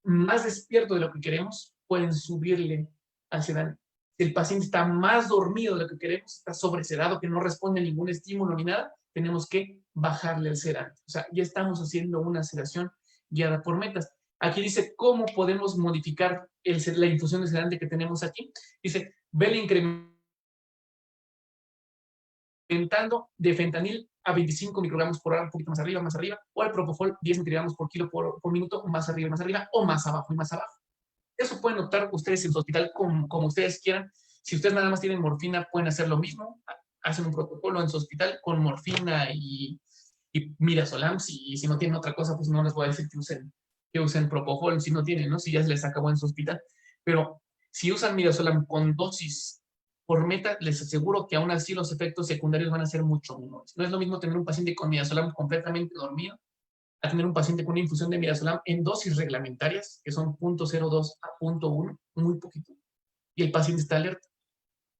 más despierto de lo que queremos, pueden subirle al sedante. Si el paciente está más dormido de lo que queremos, está sobresedado, que no responde a ningún estímulo ni nada, tenemos que bajarle el sedante. O sea, ya estamos haciendo una sedación guiada por metas. Aquí dice cómo podemos modificar la infusión de sedante que tenemos aquí. Dice, vele incrementando de fentanil a 25 microgramos por hora, un poquito más arriba, o al propofol 10 microgramos por kilo por minuto, más arriba, o más abajo y más abajo. Eso pueden optar ustedes en su hospital como ustedes quieran. Si ustedes nada más tienen morfina, pueden hacer lo mismo. Hacen un protocolo en su hospital con morfina y midazolam. Si no tienen otra cosa, pues no les voy a decir que usen propofol si no tienen, ¿no? Si ya se les acabó en su hospital. Pero si usan midazolam con dosis por meta, les aseguro que aún así los efectos secundarios van a ser mucho menores. No es lo mismo tener un paciente con midazolam completamente dormido a tener un paciente con una infusión de midazolam en dosis reglamentarias, que son 0.02 a 0.1, muy poquito, y el paciente está alerta.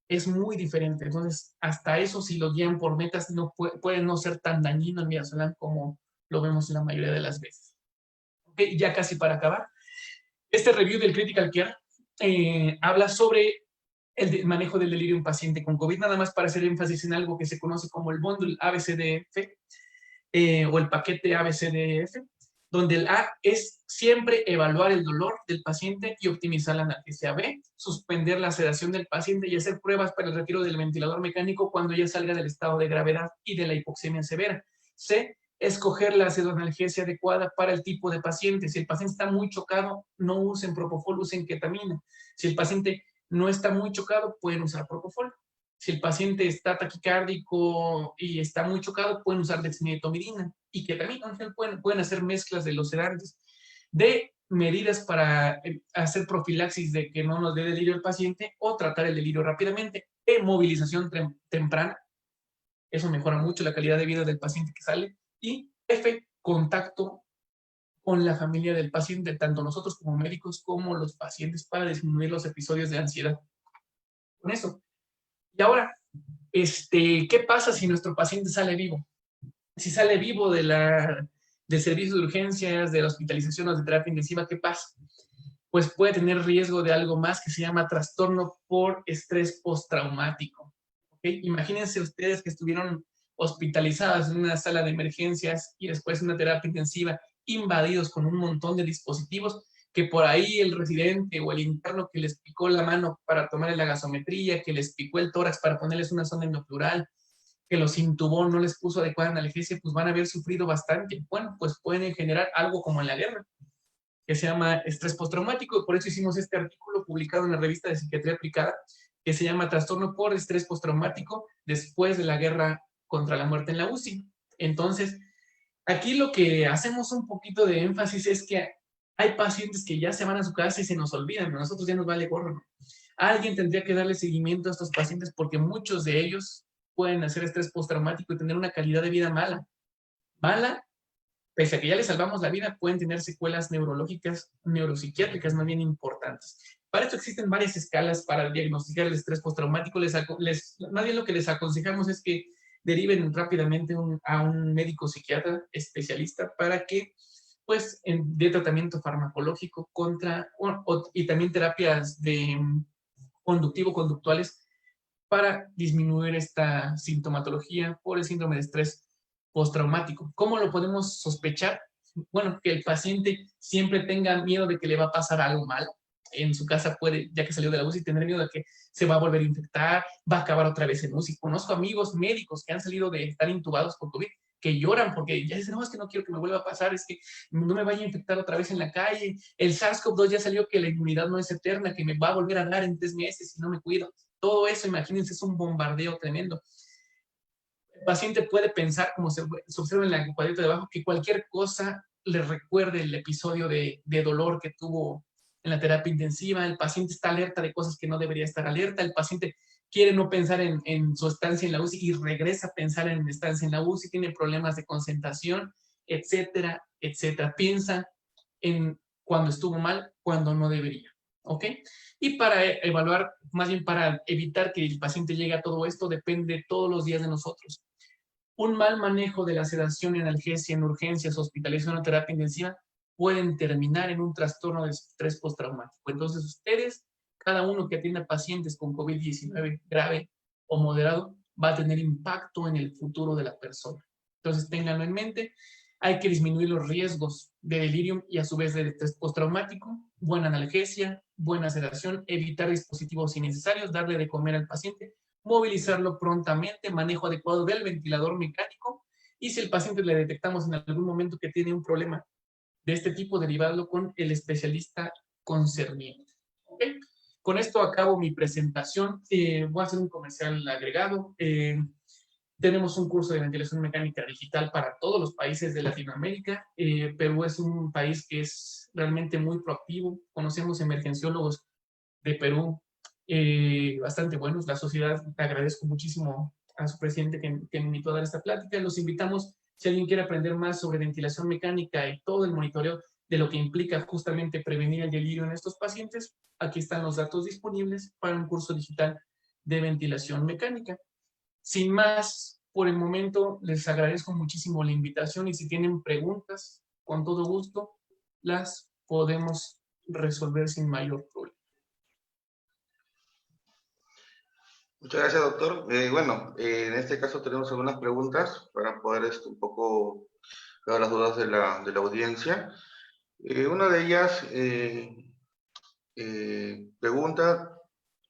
Es muy diferente. Entonces, hasta eso, si lo guían por metas, no puede no ser tan dañino el midazolam como lo vemos en la mayoría de las veces. Okay, ya casi para acabar. Este review del Critical Care habla sobre el manejo del delirio en paciente con COVID, nada más para hacer énfasis en algo que se conoce como el bundle ABCDF, o el paquete ABCDF, donde el A es siempre evaluar el dolor del paciente y optimizar la analgesia. B, suspender la sedación del paciente y hacer pruebas para el retiro del ventilador mecánico cuando ya salga del estado de gravedad y de la hipoxemia severa. C, escoger la pseudoanalgesia adecuada para el tipo de paciente. Si el paciente está muy chocado, no usen propofol, usen ketamina. Si el paciente no está muy chocado, pueden usar propofol. Si el paciente está taquicárdico y está muy chocado, pueden usar dexmedetomidina y ketamina. Pueden hacer mezclas de los sedantes, de medidas para hacer profilaxis de que no nos dé delirio el paciente o tratar el delirio rápidamente. Movilización temprana. Eso mejora mucho la calidad de vida del paciente que sale. Y contacto con la familia del paciente, tanto nosotros como médicos, como los pacientes, para disminuir los episodios de ansiedad. Con eso. Y ahora, ¿qué pasa si nuestro paciente sale vivo? Si sale vivo del servicio de urgencias, de la hospitalización o de terapia intensiva, ¿qué pasa? Pues puede tener riesgo de algo más que se llama trastorno por estrés postraumático. ¿Okay? Imagínense ustedes que estuvieron hospitalizados en una sala de emergencias y después en una terapia intensiva, invadidos con un montón de dispositivos, que por ahí el residente o el interno que les picó la mano para tomar la gasometría, que les picó el tórax para ponerles una sonda endopleural, que los intubó, no les puso adecuada analgesia, pues van a haber sufrido bastante. Bueno, pues pueden generar algo como en la guerra, que se llama estrés postraumático, y por eso hicimos este artículo publicado en la revista de Psiquiatría Aplicada, que se llama Trastorno por estrés postraumático después de la guerra contra la muerte en la UCI. Entonces, aquí lo que hacemos un poquito de énfasis es que hay pacientes que ya se van a su casa y se nos olvidan, a nosotros ya nos vale gorro, ¿no? Alguien tendría que darle seguimiento a estos pacientes porque muchos de ellos pueden hacer estrés postraumático y tener una calidad de vida mala. Mala, pese a que ya les salvamos la vida, pueden tener secuelas neurológicas, neuropsiquiátricas más bien importantes. Para esto existen varias escalas para diagnosticar el estrés postraumático. Más bien lo que les aconsejamos es que deriven rápidamente a un médico psiquiatra especialista para que, pues, dé tratamiento farmacológico y también terapias de conductivo-conductuales para disminuir esta sintomatología por el síndrome de estrés postraumático. ¿Cómo lo podemos sospechar? Bueno, que el paciente siempre tenga miedo de que le va a pasar algo malo. En su casa puede, ya que salió de la UCI, tener miedo de que se va a volver a infectar, va a acabar otra vez en UCI. Conozco amigos médicos que han salido de estar intubados por COVID, que lloran porque ya dicen, no, es que no quiero que me vuelva a pasar, es que no me vaya a infectar otra vez en la calle. El SARS-CoV-2 ya salió, que la inmunidad no es eterna, que me va a volver a dar en 3 meses si no me cuido. Todo eso, imagínense, es un bombardeo tremendo. El paciente puede pensar, como se observa en la cuadrita de abajo, que cualquier cosa le recuerde el episodio de dolor que tuvo en la terapia intensiva. El paciente está alerta de cosas que no debería estar alerta. El paciente quiere no pensar en su estancia en la UCI y regresa a pensar en estancia en la UCI. Tiene problemas de concentración, etcétera, etcétera. Piensa en cuando estuvo mal, cuando no debería. ¿Ok? Y para evaluar, más bien para evitar que el paciente llegue a todo esto, depende todos los días de nosotros. Un mal manejo de la sedación y analgesia en urgencias, hospitalización o terapia intensiva pueden terminar en un trastorno de estrés postraumático. Entonces, ustedes, cada uno que atienda pacientes con COVID-19 grave o moderado, va a tener impacto en el futuro de la persona. Entonces, ténganlo en mente. Hay que disminuir los riesgos de delirium y a su vez de estrés postraumático, buena analgesia, buena sedación, evitar dispositivos innecesarios, darle de comer al paciente, movilizarlo prontamente, manejo adecuado del ventilador mecánico, y si el paciente le detectamos en algún momento que tiene un problema de este tipo, derivarlo con el especialista concerniente. ¿Okay? Con esto acabo mi presentación. Voy a hacer un comercial agregado. Tenemos un curso de ventilación mecánica digital para todos los países de Latinoamérica. Perú es un país que es realmente muy proactivo. Conocemos emergenciólogos de Perú bastante buenos. La sociedad, te agradezco muchísimo a su presidente que me invitó a dar esta plática. Los invitamos, si alguien quiere aprender más sobre ventilación mecánica y todo el monitoreo de lo que implica justamente prevenir el delirio en estos pacientes, aquí están los datos disponibles para un curso digital de ventilación mecánica. Sin más, por el momento, les agradezco muchísimo la invitación y si tienen preguntas, con todo gusto, las podemos resolver sin mayor problema. Muchas gracias, doctor. En este caso tenemos algunas preguntas para poder un poco aclarar las dudas de la audiencia. Una de ellas pregunta,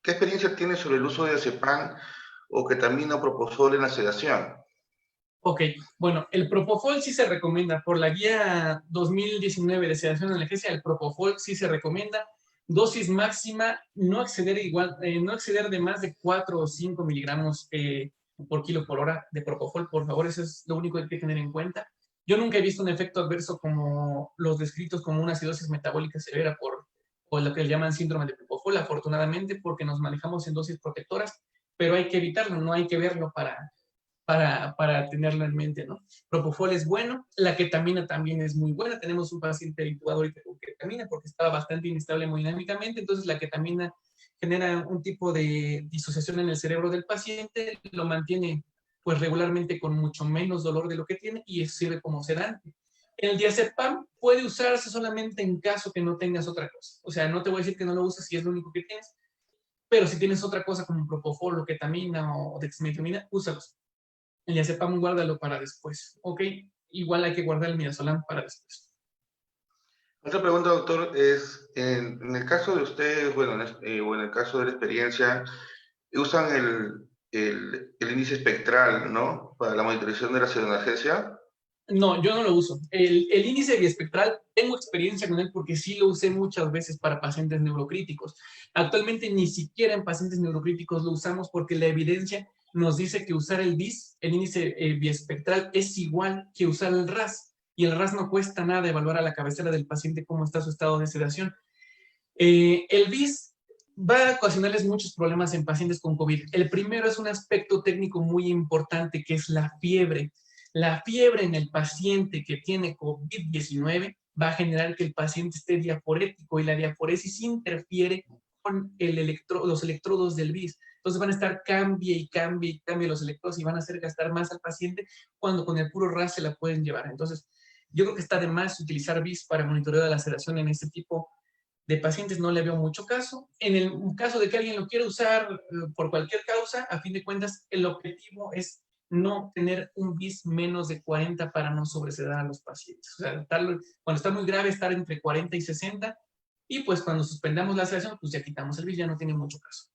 ¿qué experiencia tiene sobre el uso de diazepam o ketamina o propofol en la sedación? Ok, bueno, el Propofol sí se recomienda. Por la guía 2019 de sedación y analgesia, el Propofol sí se recomienda. Dosis máxima, no exceder de más de 4 o 5 miligramos por kilo por hora de Propofol, por favor, eso es lo único que hay que tener en cuenta. Yo nunca he visto un efecto adverso como los descritos como una acidosis metabólica severa por lo que le llaman síndrome de Propofol, afortunadamente, porque nos manejamos en dosis protectoras, pero hay que evitarlo, no hay que verlo para tenerlo en mente, ¿no? Propofol es bueno, la ketamina también es muy buena. Tenemos un paciente intubado ahorita con ketamina porque estaba bastante inestable hemodinámicamente, entonces la ketamina genera un tipo de disociación en el cerebro del paciente, lo mantiene pues regularmente con mucho menos dolor de lo que tiene y sirve como sedante. El diazepam puede usarse solamente en caso que no tengas otra cosa. O sea, no te voy a decir que no lo uses si es lo único que tienes, pero si tienes otra cosa como propofol o ketamina o dexmedetomidina, úsalos. El diazepam guárdalo para después, ¿ok? Igual hay que guardar el midazolam para después. Otra pregunta, doctor, es, en el caso de ustedes, bueno, o en el caso de la experiencia, usan el índice espectral, ¿no? Para la monitorización de la sedoemergencia. No, yo no lo uso. El índice biespectral, tengo experiencia con él porque sí lo usé muchas veces para pacientes neurocríticos. Actualmente ni siquiera en pacientes neurocríticos lo usamos porque la evidencia nos dice que usar el BIS, el índice biespectral, es igual que usar el RAS. Y el RAS no cuesta nada evaluar a la cabecera del paciente cómo está su estado de sedación. El BIS va a ocasionarles muchos problemas en pacientes con COVID. El primero es un aspecto técnico muy importante que es la fiebre. La fiebre en el paciente que tiene COVID-19 va a generar que el paciente esté diaforético y la diaforesis interfiere con los electrodos del BIS. Entonces van a estar cambie y cambie y cambie los electrodos y van a hacer gastar más al paciente cuando con el puro RAS se la pueden llevar. Entonces, yo creo que está de más utilizar BIS para monitorear la sedación en este tipo de pacientes, no le veo mucho caso. En el caso de que alguien lo quiera usar por cualquier causa, a fin de cuentas, el objetivo es no tener un BIS menos de 40 para no sobresedar a los pacientes. O sea, cuando está muy grave, estar entre 40 y 60, y pues cuando suspendamos la sedación, pues ya quitamos el BIS, ya no tiene mucho caso.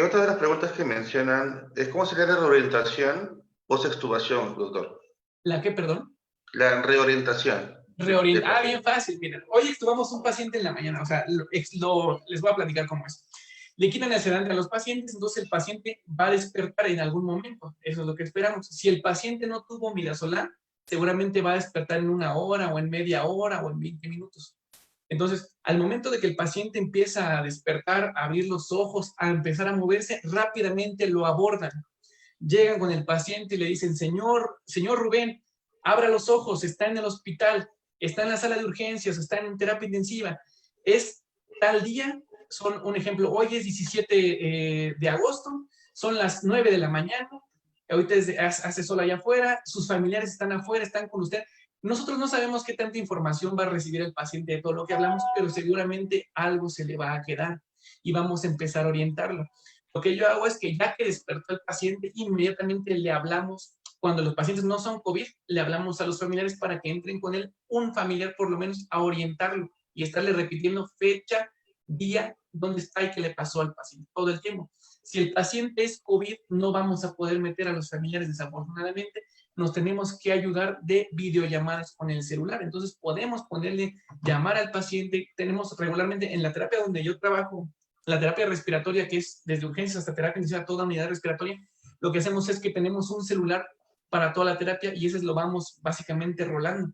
Otra de las preguntas que mencionan es cómo sería la reorientación post-extubación, doctor. ¿La qué, perdón? La reorientación. Bien fácil, miren. Hoy extubamos un paciente en la mañana, o sea, les voy a platicar cómo es. Le quitan el sedante a los pacientes, entonces el paciente va a despertar en algún momento. Eso es lo que esperamos. Si el paciente no tuvo midazolam, seguramente va a despertar en 1 hora o en media hora o en 20 minutos. Entonces, al momento de que el paciente empieza a despertar, a abrir los ojos, a empezar a moverse, rápidamente lo abordan. Llegan con el paciente y le dicen, señor Rubén, abra los ojos, está en el hospital, está en la sala de urgencias, está en terapia intensiva. Es tal día, son un ejemplo, hoy es 17 de agosto, son las 9 de la mañana, ahorita hace sol allá afuera, sus familiares están afuera, están con usted. Nosotros no sabemos qué tanta información va a recibir el paciente de todo lo que hablamos, pero seguramente algo se le va a quedar y vamos a empezar a orientarlo. Lo que yo hago es que ya que despertó el paciente, inmediatamente le hablamos. Cuando los pacientes no son COVID, le hablamos a los familiares para que entren con él, un familiar por lo menos, a orientarlo y estarle repitiendo fecha, día, dónde está y qué le pasó al paciente todo el tiempo. Si el paciente es COVID, no vamos a poder meter a los familiares, desafortunadamente. Nos tenemos que ayudar de videollamadas con el celular. Entonces podemos ponerle, llamar al paciente. Tenemos regularmente en la terapia donde yo trabajo, la terapia respiratoria, que es desde urgencias hasta terapia intensiva, toda unidad respiratoria, lo que hacemos es que tenemos un celular para toda la terapia y ese lo vamos básicamente rolando.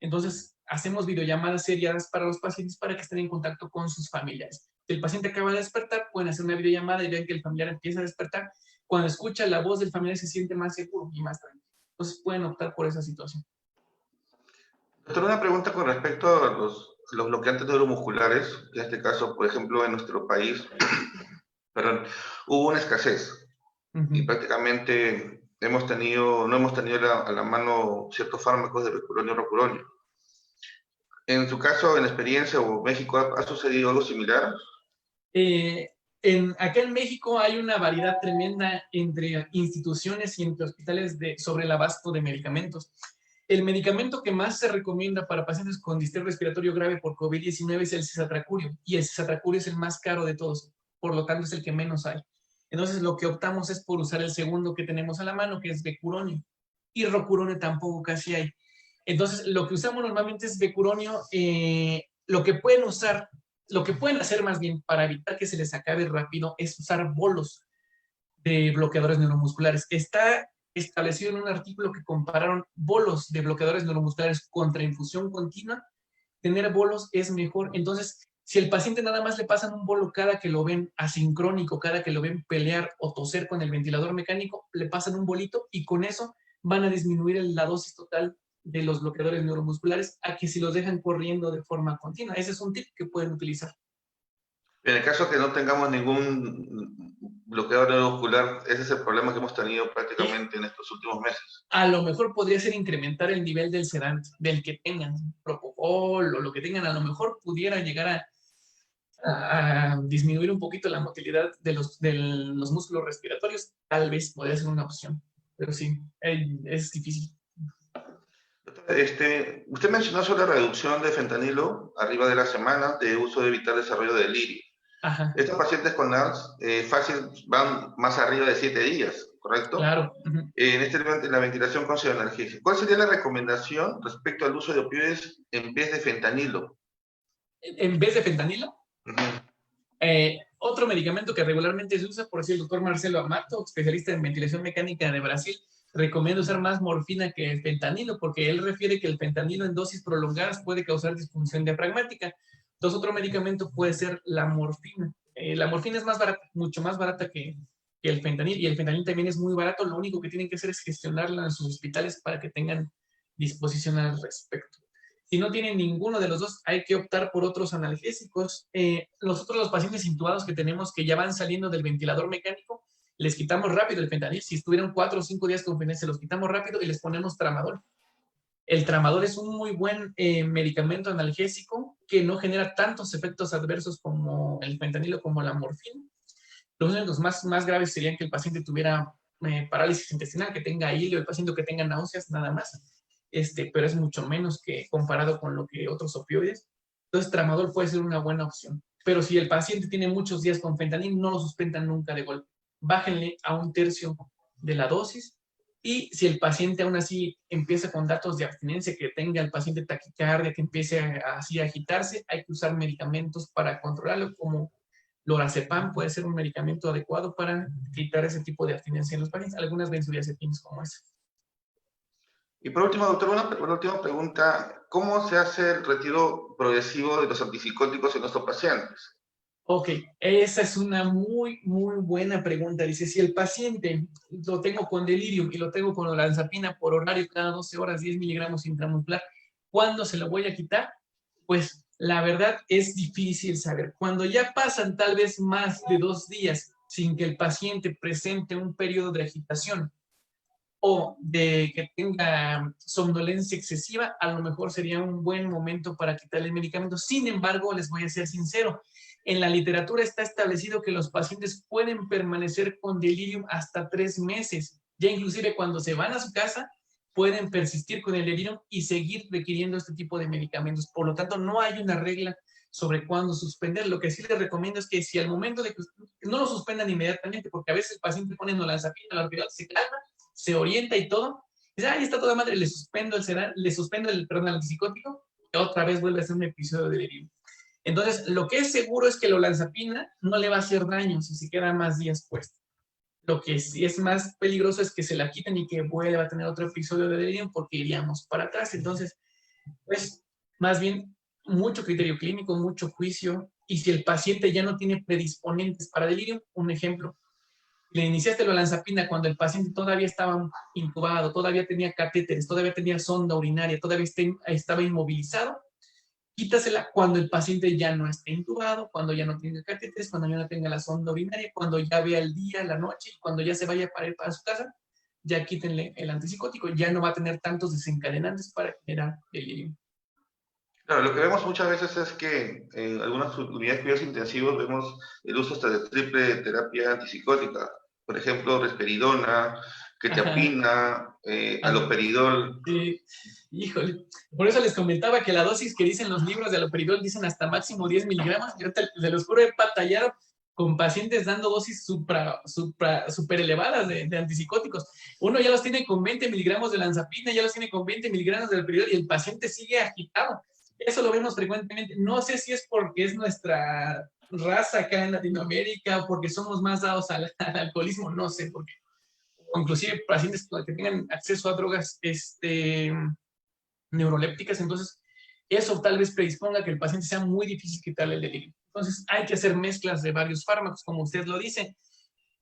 Entonces, hacemos videollamadas seriadas para los pacientes para que estén en contacto con sus familiares. Si el paciente acaba de despertar, pueden hacer una videollamada y ven que el familiar empieza a despertar. Cuando escucha la voz del familiar se siente más seguro y más tranquilo. Entonces, pueden optar por esa situación. Doctor, una pregunta con respecto a los bloqueantes neuromusculares, que en este caso, por ejemplo, en nuestro país, perdón, hubo una escasez y prácticamente no hemos tenido a la mano ciertos fármacos de vecuronio y rocuronio. En su caso, en experiencia o México, ¿ha sucedido algo similar? Acá en México hay una variedad tremenda entre instituciones y entre hospitales sobre el abasto de medicamentos. El medicamento que más se recomienda para pacientes con distrés respiratorio grave por COVID-19 es el cisatracurio, y el cisatracurio es el más caro de todos, por lo tanto es el que menos hay. Entonces, lo que optamos es por usar el segundo que tenemos a la mano, que es becuronio. Y rocuronio tampoco casi hay. Entonces, lo que usamos normalmente es becuronio. Lo que pueden hacer más bien para evitar que se les acabe rápido es usar bolos de bloqueadores neuromusculares. Está establecido en un artículo que compararon bolos de bloqueadores neuromusculares contra infusión continua. Tener bolos es mejor. Entonces, si el paciente nada más le pasan un bolo cada que lo ven asincrónico, cada que lo ven pelear o toser con el ventilador mecánico, le pasan un bolito y con eso van a disminuir la dosis total de los bloqueadores neuromusculares a que si los dejan corriendo de forma continua. Ese es un tip que pueden utilizar. En el caso que no tengamos ningún bloqueador neuromuscular, ese es el problema que hemos tenido prácticamente en estos últimos meses. A lo mejor podría ser incrementar el nivel del sedante, del que tengan, propofol o lo que tengan, a lo mejor pudiera llegar a disminuir un poquito la motilidad de los músculos respiratorios, tal vez podría ser una opción, pero sí, es difícil. Usted mencionó sobre la reducción de fentanilo arriba de la semana de uso de evitar desarrollo de delirio. Ajá. Estos pacientes con NARS fácil van más arriba de 7 días, ¿correcto? Claro. En la ventilación con pseudoanalgesia. ¿Cuál sería la recomendación respecto al uso de opioides en vez de fentanilo? ¿En vez de fentanilo? Otro medicamento que regularmente se usa, por decir el doctor Marcelo Amato, especialista en ventilación mecánica de Brasil, recomienda usar más morfina que el fentanilo, porque él refiere que el fentanilo en dosis prolongadas puede causar disfunción diafragmática. Entonces, otro medicamento puede ser la morfina. La morfina es más barata, mucho más barata que el fentanil, y el fentanil también es muy barato. Lo único que tienen que hacer es gestionarla en sus hospitales para que tengan disposición al respecto. Si no tienen ninguno de los dos, hay que optar por otros analgésicos. Nosotros, los pacientes intubados que tenemos que ya van saliendo del ventilador mecánico, les quitamos rápido el fentanil. Si estuvieron 4 o 5 días con fentanil, se los quitamos rápido y les ponemos tramadol. El tramadol es un muy buen medicamento analgésico que no genera tantos efectos adversos como el fentanilo, como la morfina. Los únicos más graves serían que el paciente tuviera parálisis intestinal, que tenga hilio, el paciente que tenga náuseas, nada más. Pero es mucho menos que comparado con lo que otros opioides. Entonces, tramadol puede ser una buena opción. Pero si el paciente tiene muchos días con fentanil, no lo suspendan nunca de golpe. Bájenle a 1/3 de la dosis. Y si el paciente aún así empieza con datos de abstinencia, que tenga el paciente taquicardia, que empiece así a agitarse, hay que usar medicamentos para controlarlo, como lorazepam puede ser un medicamento adecuado para quitar ese tipo de abstinencia en los pacientes. Algunas benzodiazepinas como esa. Y por último, doctor, una última pregunta. ¿Cómo se hace el retiro progresivo de los antipsicóticos en nuestros pacientes? Ok, esa es una muy, muy buena pregunta. Dice, si el paciente lo tengo con delirium y lo tengo con olanzapina por horario cada 12 horas, 10 miligramos intramuscular, ¿cuándo se lo voy a quitar? Pues la verdad es difícil saber. Cuando ya pasan tal vez más de 2 días sin que el paciente presente un periodo de agitación o de que tenga somnolencia excesiva, a lo mejor sería un buen momento para quitarle el medicamento. Sin embargo, les voy a ser sincero, en la literatura está establecido que los pacientes pueden permanecer con delirium hasta 3 meses. Ya inclusive cuando se van a su casa, pueden persistir con el delirium y seguir requiriendo este tipo de medicamentos. Por lo tanto, no hay una regla sobre cuándo suspender. Lo que sí les recomiendo es que si al momento de que no lo suspendan inmediatamente, porque a veces el paciente pone olanzapina, la orfidol, se calma, se orienta y todo, dice, ahí está toda madre, le suspendo el antipsicótico, y otra vez vuelve a ser un episodio de delirium. Entonces, lo que es seguro es que la olanzapina no le va a hacer daño si se queda más días puesta. Lo que sí es más peligroso es que se la quiten y que vuelva a tener otro episodio de delirium, porque iríamos para atrás. Entonces, pues, más bien, mucho criterio clínico, mucho juicio, y si el paciente ya no tiene predisponentes para delirium, un ejemplo, le iniciaste la olanzapina cuando el paciente todavía estaba intubado, todavía tenía catéteres, todavía tenía sonda urinaria, todavía estaba inmovilizado, quítasela cuando el paciente ya no esté intubado, cuando ya no tenga catéteres, cuando ya no tenga la sonda urinaria, cuando ya vea el día, la noche, cuando ya se vaya para ir para su casa, ya quítenle el antipsicótico, ya no va a tener tantos desencadenantes para generar delirium. Claro, lo que vemos muchas veces es que en algunas unidades de cuidados intensivos vemos el uso hasta de triple terapia antipsicótica. Por ejemplo, risperidona, quetiapina, aloperidol. Sí, híjole. Por eso les comentaba que la dosis que dicen los libros de aloperidol dicen hasta máximo 10 miligramos. Yo se los juro, he batallado con pacientes dando dosis super elevadas de antipsicóticos. Uno ya los tiene con 20 miligramos de lanzapina, ya los tiene con 20 miligramos del peridol y el paciente sigue agitado. Eso lo vemos frecuentemente. No sé si es porque es nuestra raza acá en Latinoamérica o porque somos más dados al alcoholismo, no sé por qué. O inclusive pacientes que tengan acceso a drogas neurolépticas, entonces eso tal vez predisponga a que el paciente sea muy difícil quitarle el delirio. Entonces hay que hacer mezclas de varios fármacos, como usted lo dice.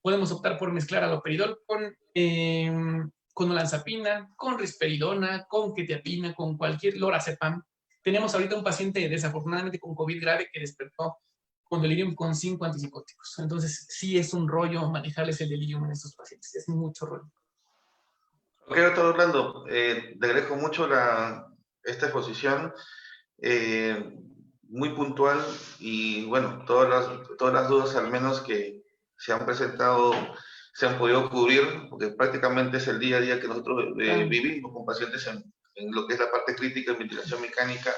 Podemos optar por mezclar aloperidol con olanzapina, con risperidona, con quetiapina, con cualquier lorazepam. Tenemos ahorita un paciente desafortunadamente con COVID grave que despertó con delirium con 5 antipsicóticos. Entonces sí es un rollo manejarles el delirium en estos pacientes, es mucho rollo. Ok, doctor Orlando, le agradezco mucho esta exposición, muy puntual y bueno, todas las dudas al menos que se han presentado se han podido cubrir, porque prácticamente es el día a día que nosotros vivimos con pacientes en lo que es la parte crítica de ventilación mecánica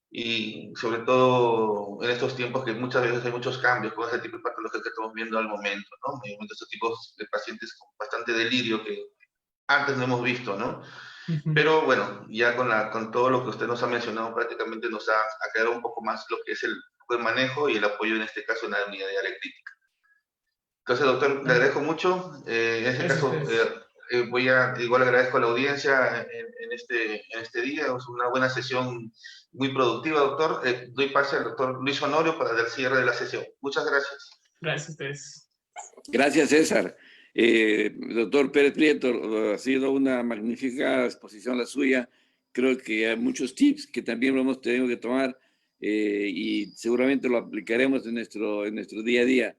y sobre todo en estos tiempos que muchas veces hay muchos cambios con ese tipo de patologías que estamos viendo al momento, ¿no? Estos tipos de pacientes con bastante delirio que antes no hemos visto, ¿no? Pero bueno, ya con todo lo que usted nos ha mencionado, prácticamente nos ha quedado un poco más lo que es el buen manejo y el apoyo en este caso en la unidad de área crítica. Entonces, doctor, le agradezco mucho. En este caso, igual agradezco a la audiencia en este día. Es una buena sesión muy productiva, doctor. Doy pase al doctor Luis Honorio para el cierre de la sesión. Muchas gracias. Gracias a ustedes. Gracias, César. Doctor Pérez Prieto, ha sido una magnífica exposición la suya. Creo que hay muchos tips que también lo hemos tenido que tomar y seguramente lo aplicaremos en nuestro día a día.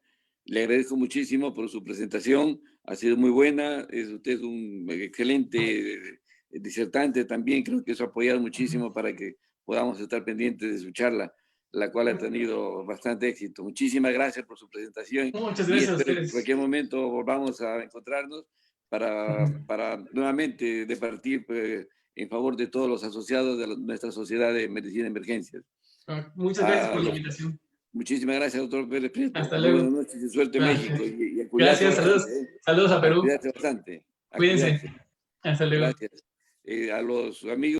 Le agradezco muchísimo por su presentación. Ha sido muy buena. Usted es un excelente disertante también. Creo que eso ha apoyado muchísimo para que podamos estar pendientes de su charla, la cual ha tenido bastante éxito. Muchísimas gracias por su presentación. Muchas gracias a espero que ustedes. en cualquier momento volvamos a encontrarnos para nuevamente debatir en favor de todos los asociados de nuestra Sociedad de Medicina de Emergencias. Muchas gracias por la invitación. Muchísimas gracias, doctor Pérez Prieto. Hasta luego. Buenas noches y suerte en México. Y a gracias, saludos. Saludos a Perú. Cuídate bastante. Cuídense. Hasta luego. Gracias. A los amigos.